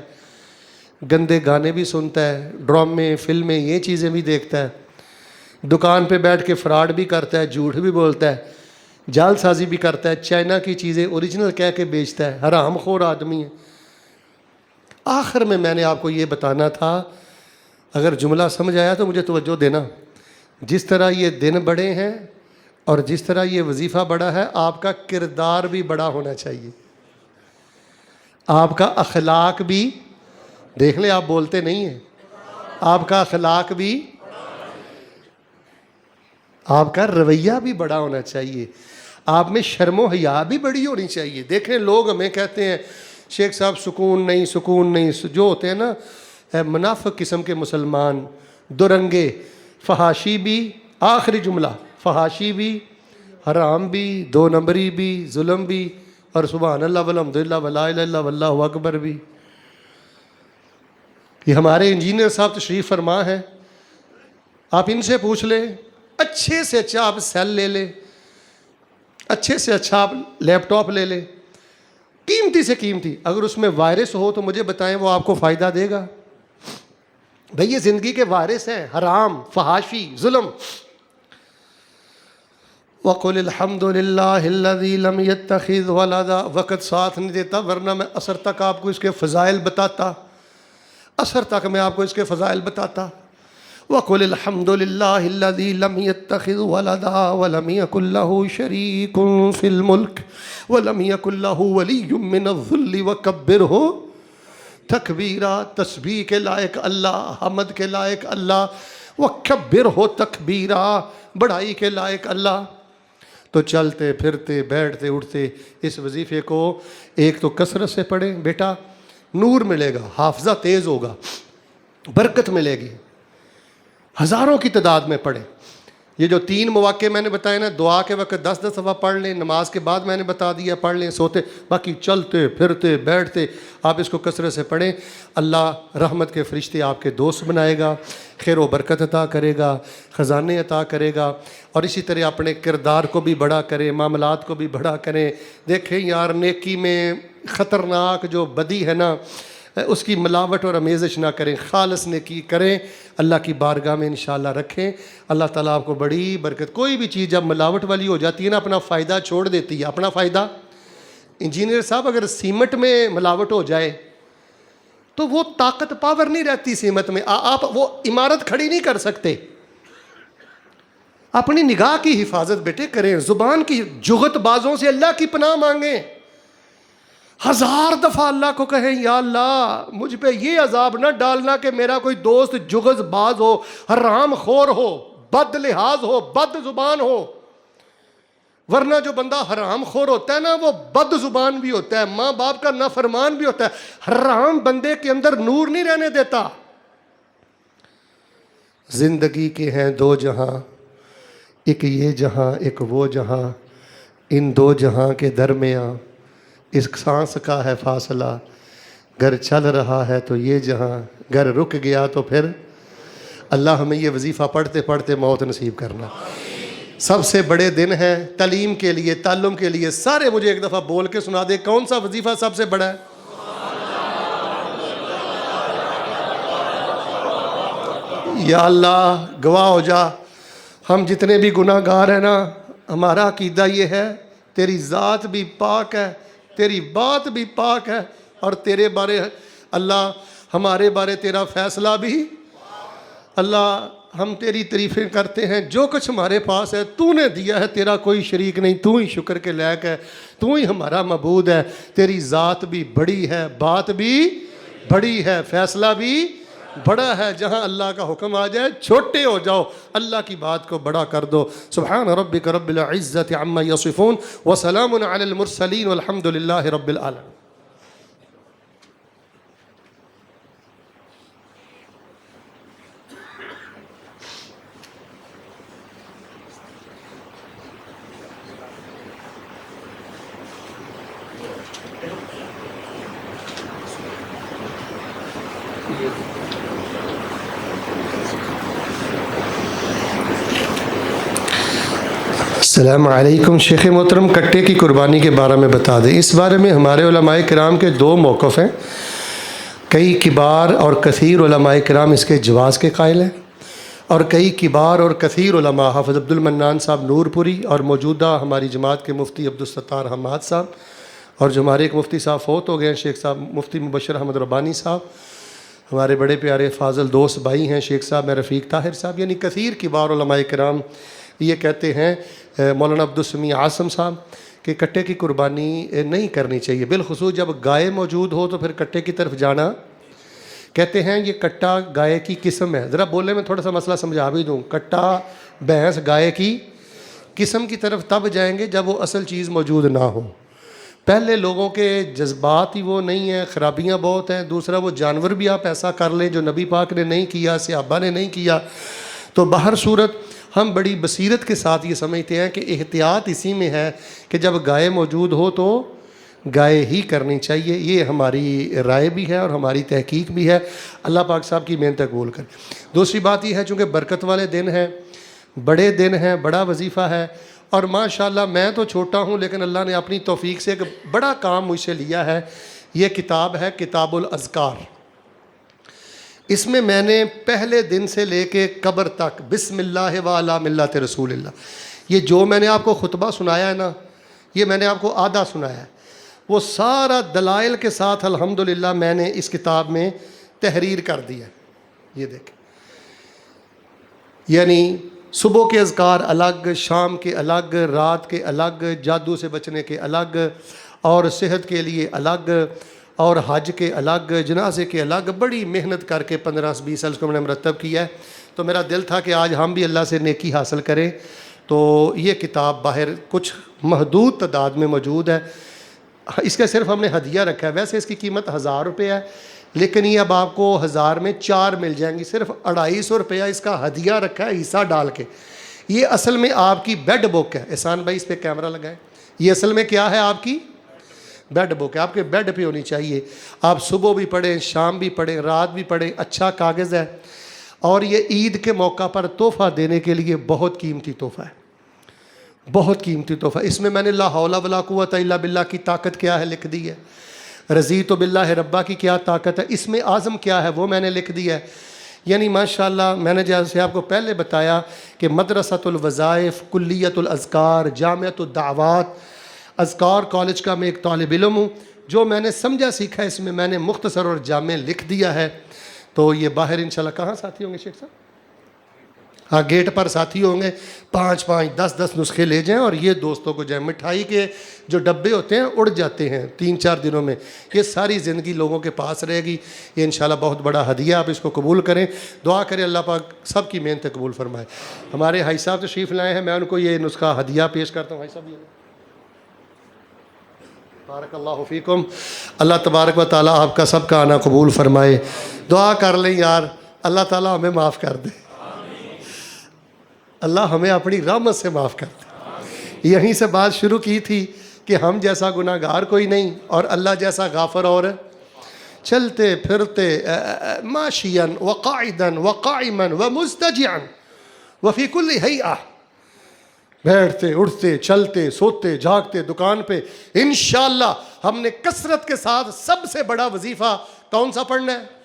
گندے گانے بھی سنتا ہے، ڈرامے فلمیں یہ چیزیں بھی دیکھتا ہے، دکان پہ بیٹھ کے فراڈ بھی کرتا ہے، جھوٹ بھی بولتا ہے، جعل سازی بھی کرتا ہے، چائنا کی چیزیں اوریجنل کہہ کے بیچتا ہے، حرام خور آدمی ہے۔ آخر میں نے آپ کو یہ بتانا تھا، اگر جملہ سمجھ آیا تو مجھے توجہ دینا، جس طرح یہ دن بڑے ہیں اور جس طرح یہ وظیفہ بڑا ہے، آپ کا کردار بھی بڑا ہونا چاہیے، آپ کا اخلاق بھی، دیکھ لیں آپ بولتے نہیں ہیں، آپ کا اخلاق بھی، آپ کا رویہ بھی بڑا ہونا چاہیے، آپ میں شرم و حیا بھی بڑی ہونی چاہیے۔ دیکھیں لوگ ہمیں کہتے ہیں شیخ صاحب سکون نہیں، جو ہوتے ہیں نا منافق قسم کے مسلمان، درنگے، فحاشی بھی، آخری جملہ، فحاشی بھی، حرام بھی، 2 نمبری بھی، ظلم بھی، اور سبحان اللہ والحمدللہ ولا الہ الا اللہ واللہ اکبر بھی۔ یہ ہمارے انجینئر صاحب تشریف فرما ہیں، آپ ان سے پوچھ لیں، اچھے سے اچھا آپ سیل لے لیں، اچھے سے اچھا آپ لیپ ٹاپ لے لیں، قیمتی سے قیمتی، اگر اس میں وائرس ہو تو مجھے بتائیں وہ آپ کو فائدہ دے گا؟ بھئی یہ زندگی کے وائرس ہیں، حرام، فحاشی، ظلم۔ وَقُلِ الْحَمْدُ لِلَّهِ الَّذِي لَمْ يَتَّخِذْ وَلَدًا، وقت ساتھ نہیں دیتا ورنہ میں اثر تک آپ کو اس کے فضائل بتاتا، اثر تک میں آپ کو اس کے فضائل بتاتا۔ وَقُلِ الْحَمْدُ لِلَّهِ الَّذِي لَمْ يَتَّخِذْ وَلَدًا وَلَمْ يَكُنْ لَهُ شَرِيكٌ فِي الْمُلْكِ وَلَمْ يَكُنْ لَهُ وَلِيٌّ مِّنَ الذُّلِّ وَكَبِّرْهُ تکبیرہ، تسبیح کے لائق اللہ، حمد کے لائق اللہ، وَكَبِّرْهُ تکبیرہ، بڑائی کے لائق اللہ۔ تو چلتے پھرتے بیٹھتے اٹھتے اس وظیفے کو ایک تو کثرت سے پڑھیں بیٹا، نور ملے گا، حافظہ تیز ہوگا، برکت ملے گی، ہزاروں کی تعداد میں پڑھیں۔ یہ جو 3 مواقع میں نے بتائے نا، دعا کے وقت 10 دفعہ پڑھ لیں، نماز کے بعد میں نے بتا دیا پڑھ لیں، سوتے، باقی چلتے پھرتے بیٹھتے آپ اس کو کثرت سے پڑھیں۔ اللہ رحمت کے فرشتے آپ کے دوست بنائے گا، خیر و برکت عطا کرے گا، خزانے عطا کرے گا، اور اسی طرح اپنے کردار کو بھی بڑا کریں، معاملات کو بھی بڑا کریں۔ دیکھیں یار، نیکی میں خطرناک جو بدی ہے نا، اس کی ملاوٹ اور امیزش نہ کریں، خالص نیکی کریں، اللہ کی بارگاہ میں انشاءاللہ رکھیں، اللہ تعالیٰ آپ کو بڑی برکت۔ کوئی بھی چیز جب ملاوٹ والی ہو جاتی ہے نا، اپنا فائدہ چھوڑ دیتی ہے، اپنا فائدہ۔ انجینئر صاحب، اگر سیمنٹ میں ملاوٹ ہو جائے تو وہ طاقت پاور نہیں رہتی سیمنٹ میں، آپ وہ عمارت کھڑی نہیں کر سکتے۔ اپنی نگاہ کی حفاظت بیٹے کریں، زبان کی جغت بازوں سے اللہ کی پناہ مانگیں، 1000 دفعہ اللہ کو کہیں یا اللہ مجھ پہ یہ عذاب نہ ڈالنا کہ میرا کوئی دوست جغز باز ہو، حرام خور ہو، بد لحاظ ہو، بد زبان ہو، ورنہ جو بندہ حرام خور ہوتا ہے نا، وہ بد زبان بھی ہوتا ہے، ماں باپ کا نافرمان بھی ہوتا ہے، حرام بندے کے اندر نور نہیں رہنے دیتا۔ زندگی کے ہیں 2 جہاں، ایک یہ جہاں ایک وہ جہاں، ان 2 جہاں کے درمیاں اس سانس کا ہے فاصلہ، گر چل رہا ہے تو یہ جہاں، گر رک گیا تو پھر۔ اللہ ہمیں یہ وظیفہ پڑھتے پڑھتے موت نصیب کرنا۔ سب سے بڑے دن ہیں تعلیم کے لیے، تعلم کے لیے، سارے مجھے ایک دفعہ بول کے سنا دے، کون سا وظیفہ سب سے بڑا ہے؟ یا اللہ گواہ ہو جا، ہم جتنے بھی گناہ گار ہیں نا، ہمارا عقیدہ یہ ہے تیری ذات بھی پاک ہے، تیری بات بھی پاک ہے، اور تیرے بارے اللہ ہمارے بارے تیرا فیصلہ بھی۔ اللہ ہم تیری تعریفیں کرتے ہیں، جو کچھ ہمارے پاس ہے تو نے دیا ہے، تیرا کوئی شریک نہیں، تو ہی شکر کے لائق ہے، تو ہی ہمارا معبود ہے، تیری ذات بھی بڑی ہے، بات بھی بڑی ہے، فیصلہ بھی بڑا ہے۔ جہاں اللہ کا حکم آ جائے چھوٹے ہو جاؤ، اللہ کی بات کو بڑا کر دو۔ سبحان ربک رب العزت عما یصفون وسلام علی المرسلین والحمد للہ رب العالمین۔ السلام علیکم شیخ محترم، کٹے کی قربانی کے بارے میں بتا دیں۔ اس بارے میں ہمارے علماء کرام کے 2 موقف ہیں، کئی کبار اور کثیر علماء کرام اس کے جواز کے قائل ہیں، اور کئی کبار اور کثیر علماء، حافظ عبد المنان صاحب نور پوری اور موجودہ ہماری جماعت کے مفتی عبدالستار حماد صاحب، اور جو ہمارے ایک مفتی صاحب فوت ہو گئے ہیں شیخ صاحب مفتی مبشر احمد ربانی صاحب، ہمارے بڑے پیارے فاضل دوست بھائی ہیں شیخ صاحب میں رفیق طاہر صاحب، یعنی کثیر کبار علماء کرام یہ کہتے ہیں، مولانا عبدالسمیع عاصم صاحب، کہ کٹے کی قربانی نہیں کرنی چاہیے، بالخصوص جب گائے موجود ہو تو پھر کٹے کی طرف جانا۔ کہتے ہیں یہ کٹا گائے کی قسم ہے، ذرا بولنے میں تھوڑا سا مسئلہ سمجھا بھی دوں، کٹا بھینس گائے کی قسم کی طرف تب جائیں گے جب وہ اصل چیز موجود نہ ہو۔ پہلے لوگوں کے جذبات ہی وہ نہیں ہیں، خرابیاں بہت ہیں، دوسرا وہ جانور بھی آپ ایسا کر لیں جو نبی پاک نے نہیں کیا، صحابہ نے نہیں کیا، تو بہر صورت ہم بڑی بصیرت کے ساتھ یہ سمجھتے ہیں کہ احتیاط اسی میں ہے کہ جب گائے موجود ہو تو گائے ہی کرنی چاہیے، یہ ہماری رائے بھی ہے اور ہماری تحقیق بھی ہے، اللہ پاک صاحب کی محنت قبول کرے۔ دوسری بات یہ ہے چونکہ برکت والے دن ہیں، بڑے دن ہیں، بڑا وظیفہ ہے، اور ماشاءاللہ میں تو چھوٹا ہوں لیکن اللہ نے اپنی توفیق سے ایک بڑا کام مجھ سے لیا ہے۔ یہ کتاب ہے کتاب الاذکار، اس میں نے پہلے دن سے لے کے قبر تک بسم اللہ و علی ملت رسول اللہ، یہ جو میں نے آپ کو خطبہ سنایا ہے نا، یہ میں نے آپ کو آدھا سنایا ہے، وہ سارا دلائل کے ساتھ الحمدللہ میں نے اس کتاب میں تحریر کر دی ہے۔ یہ دیکھیں، یعنی صبح کے اذکار الگ، شام کے الگ، رات کے الگ، جادو سے بچنے کے الگ، اور صحت کے لیے الگ، اور حج کے الگ، جنازے کے الگ، بڑی محنت کر کے 15-20 سال کو میں نے مرتب کیا ہے۔ تو میرا دل تھا کہ آج ہم بھی اللہ سے نیکی حاصل کریں، تو یہ کتاب باہر کچھ محدود تعداد میں موجود ہے. اس کا صرف ہم نے ہدیہ رکھا ہے. ویسے اس کی قیمت 1000 روپے ہے, لیکن یہ اب آپ کو 1000 میں 4 مل جائیں گی. صرف 250 روپیہ اس کا ہدیہ رکھا ہے حصہ ڈال کے. یہ اصل میں آپ کی بیڈ بک ہے. احسان بھائی اس پہ کیمرہ لگائیں. یہ اصل میں کیا ہے؟ آپ کی بیڈ بک ہے. آپ کے بیڈ پہ ہونی چاہیے. آپ صبح بھی پڑھیں, شام بھی پڑھیں, رات بھی پڑھیں. اچھا کاغذ ہے, اور یہ عید کے موقع پر تحفہ دینے کے لیے بہت قیمتی تحفہ ہے, بہت قیمتی تحفہ. اس میں نے لا حول ولا قوت الا باللہ کی طاقت کیا ہے لکھ دی ہے. رضیت باللہ ربا کی کیا طاقت ہے, اس میں اعظم کیا ہے وہ میں نے لکھ دیا ہے. یعنی ماشاءاللہ میں نے جیسے آپ کو پہلے بتایا کہ مدرسۃ الوظائف, کلیت الاذکار, جامعۃ الدعوات, اذکار کالج کا میں ایک طالب علم ہوں. جو میں نے سمجھا سیکھا اس میں نے مختصر اور جامع لکھ دیا ہے. تو یہ باہر انشاءاللہ کہاں ساتھی ہوں گے شیخ صاحب؟ ہاں گیٹ پر ساتھی ہوں گے. 5 10 نسخے لے جائیں اور یہ دوستوں کو جائیں. مٹھائی کے جو ڈبے ہوتے ہیں اڑ جاتے ہیں 3-4 دنوں میں, یہ ساری زندگی لوگوں کے پاس رہے گی. یہ انشاءاللہ بہت بڑا ہدیہ, آپ اس کو قبول کریں. دعا کریں اللہ پاک سب کی محنت قبول فرمائے. ہمارے حاج صاحب تشریف لائے ہیں, میں ان کو یہ نسخہ ہدیہ پیش کرتا ہوں. حاج صاحب بارک اللہ فیکم. اللہ تبارک و تعالیٰ آپ کا سب کا آنا قبول فرمائے. دعا کر لیں یار, اللہ تعالیٰ ہمیں معاف کر دے, اللہ ہمیں اپنی رحمت سے معاف کر دے. یہیں سے بات شروع کی تھی کہ ہم جیسا گناہ گار کوئی نہیں, اور اللہ جیسا غافر. اور چلتے پھرتے ماشیاً وقاعداً وقائماً ومضطجعاً وفی کل ہیئہ, بیٹھتے اٹھتے چلتے سوتے جاگتے دکان پہ. انشاءاللہ ہم نے کثرت کے ساتھ سب سے بڑا وظیفہ کون سا پڑھنا ہے؟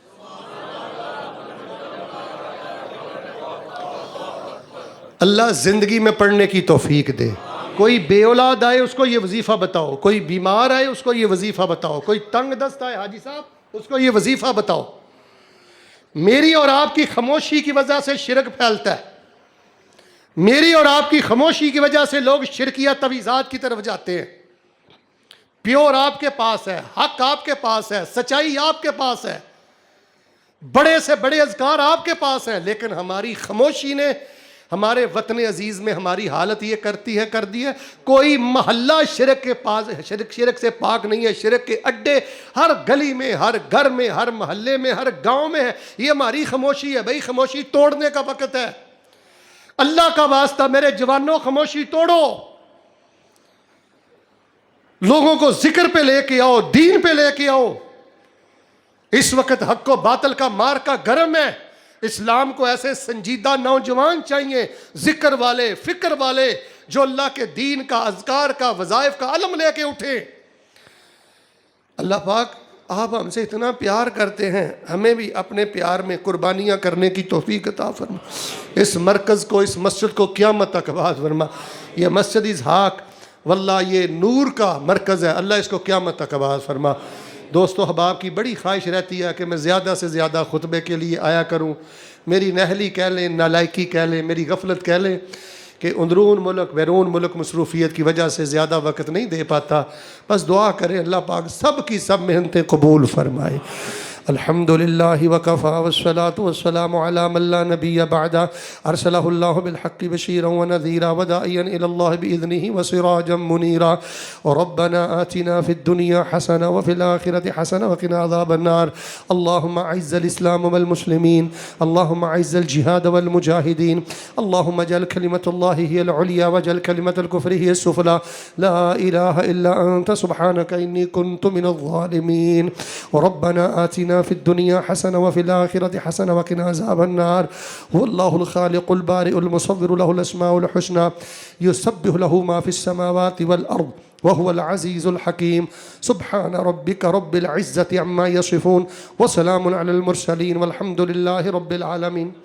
اللہ زندگی میں پڑھنے کی توفیق دے. کوئی بے اولاد آئے اس کو یہ وظیفہ بتاؤ, کوئی بیمار آئے اس کو یہ وظیفہ بتاؤ, کوئی تنگ دست آئے حاجی صاحب اس کو یہ وظیفہ بتاؤ. میری اور آپ کی خاموشی کی وجہ سے شرک پھیلتا ہے. میری اور آپ کی خاموشی کی وجہ سے لوگ شرکیہ تویزات کی طرف جاتے ہیں. پیور آپ کے پاس ہے, حق آپ کے پاس ہے, سچائی آپ کے پاس ہے, بڑے سے بڑے اذکار آپ کے پاس ہیں, لیکن ہماری خاموشی نے ہمارے وطن عزیز میں ہماری حالت یہ کر دی ہے. کوئی محلہ شرک کے پاس, شرک سے پاک نہیں ہے. شرک کے اڈے ہر گلی میں, ہر گھر میں, ہر محلے میں, ہر گاؤں میں ہے. یہ ہماری خاموشی ہے. بھائی خاموشی توڑنے کا وقت ہے. اللہ کا واسطہ میرے جوانوں خاموشی توڑو. لوگوں کو ذکر پہ لے کے آؤ, دین پہ لے کے آؤ. اس وقت حق و باطل کا مار کا گرم ہے. اسلام کو ایسے سنجیدہ نوجوان چاہیے, ذکر والے, فکر والے, جو اللہ کے دین کا, اذکار کا, وظائف کا علم لے کے اٹھے. اللہ پاک آپ ہم سے اتنا پیار کرتے ہیں, ہمیں بھی اپنے پیار میں قربانیاں کرنے کی توفیق عطا فرما. اس مرکز کو, اس مسجد کو قیامت تک آباد فرما. یہ مسجد اسحاق واللہ یہ نور کا مرکز ہے, اللہ اس کو قیامت تک آباد فرما. دوستو احباب کی بڑی خواہش رہتی ہے کہ میں زیادہ سے زیادہ خطبے کے لیے آیا کروں. میری نہلی کہہ لیں, نالائکی کہہ لیں, میری غفلت کہہ لیں کہ اندرون ملک بیرون ملک مصروفیت کی وجہ سے زیادہ وقت نہیں دے پاتا. بس دعا کریں اللہ پاک سب کی سب محنتیں قبول فرمائے. الحمدللہ وکفا والصلاة والسلام علی من لا نبی بعد ارسلہ اللہ بالحق بشیرا ونذیرا وداعیا الی اللہ بإذنہ وسراجا منیرا. ربنا آتنا فی الدنیا حسنہ وفی الآخرة حسنہ وقنا عذاب النار. اللہم اعز الاسلام والمسلمین, اللہم اعز الجہاد والمجاہدین, اللہم اجعل کلمۃ اللہ ہی العلیٰ واجعل کلمۃ الکفر ہی السفلی. لا الہ الا انت سبحانک انی کنت من الظالمین. ربنا آتنا في الدنيا حسنة وفي الآخرة حسنة وقنا عذاب النار. والله الخالق البارئ المصور له الأسماء الحسنى يسبح له ما في السماوات والأرض وهو العزيز الحكيم. سبحان ربك رب العزة عما يصفون وسلام على المرسلين والحمد لله رب العالمين.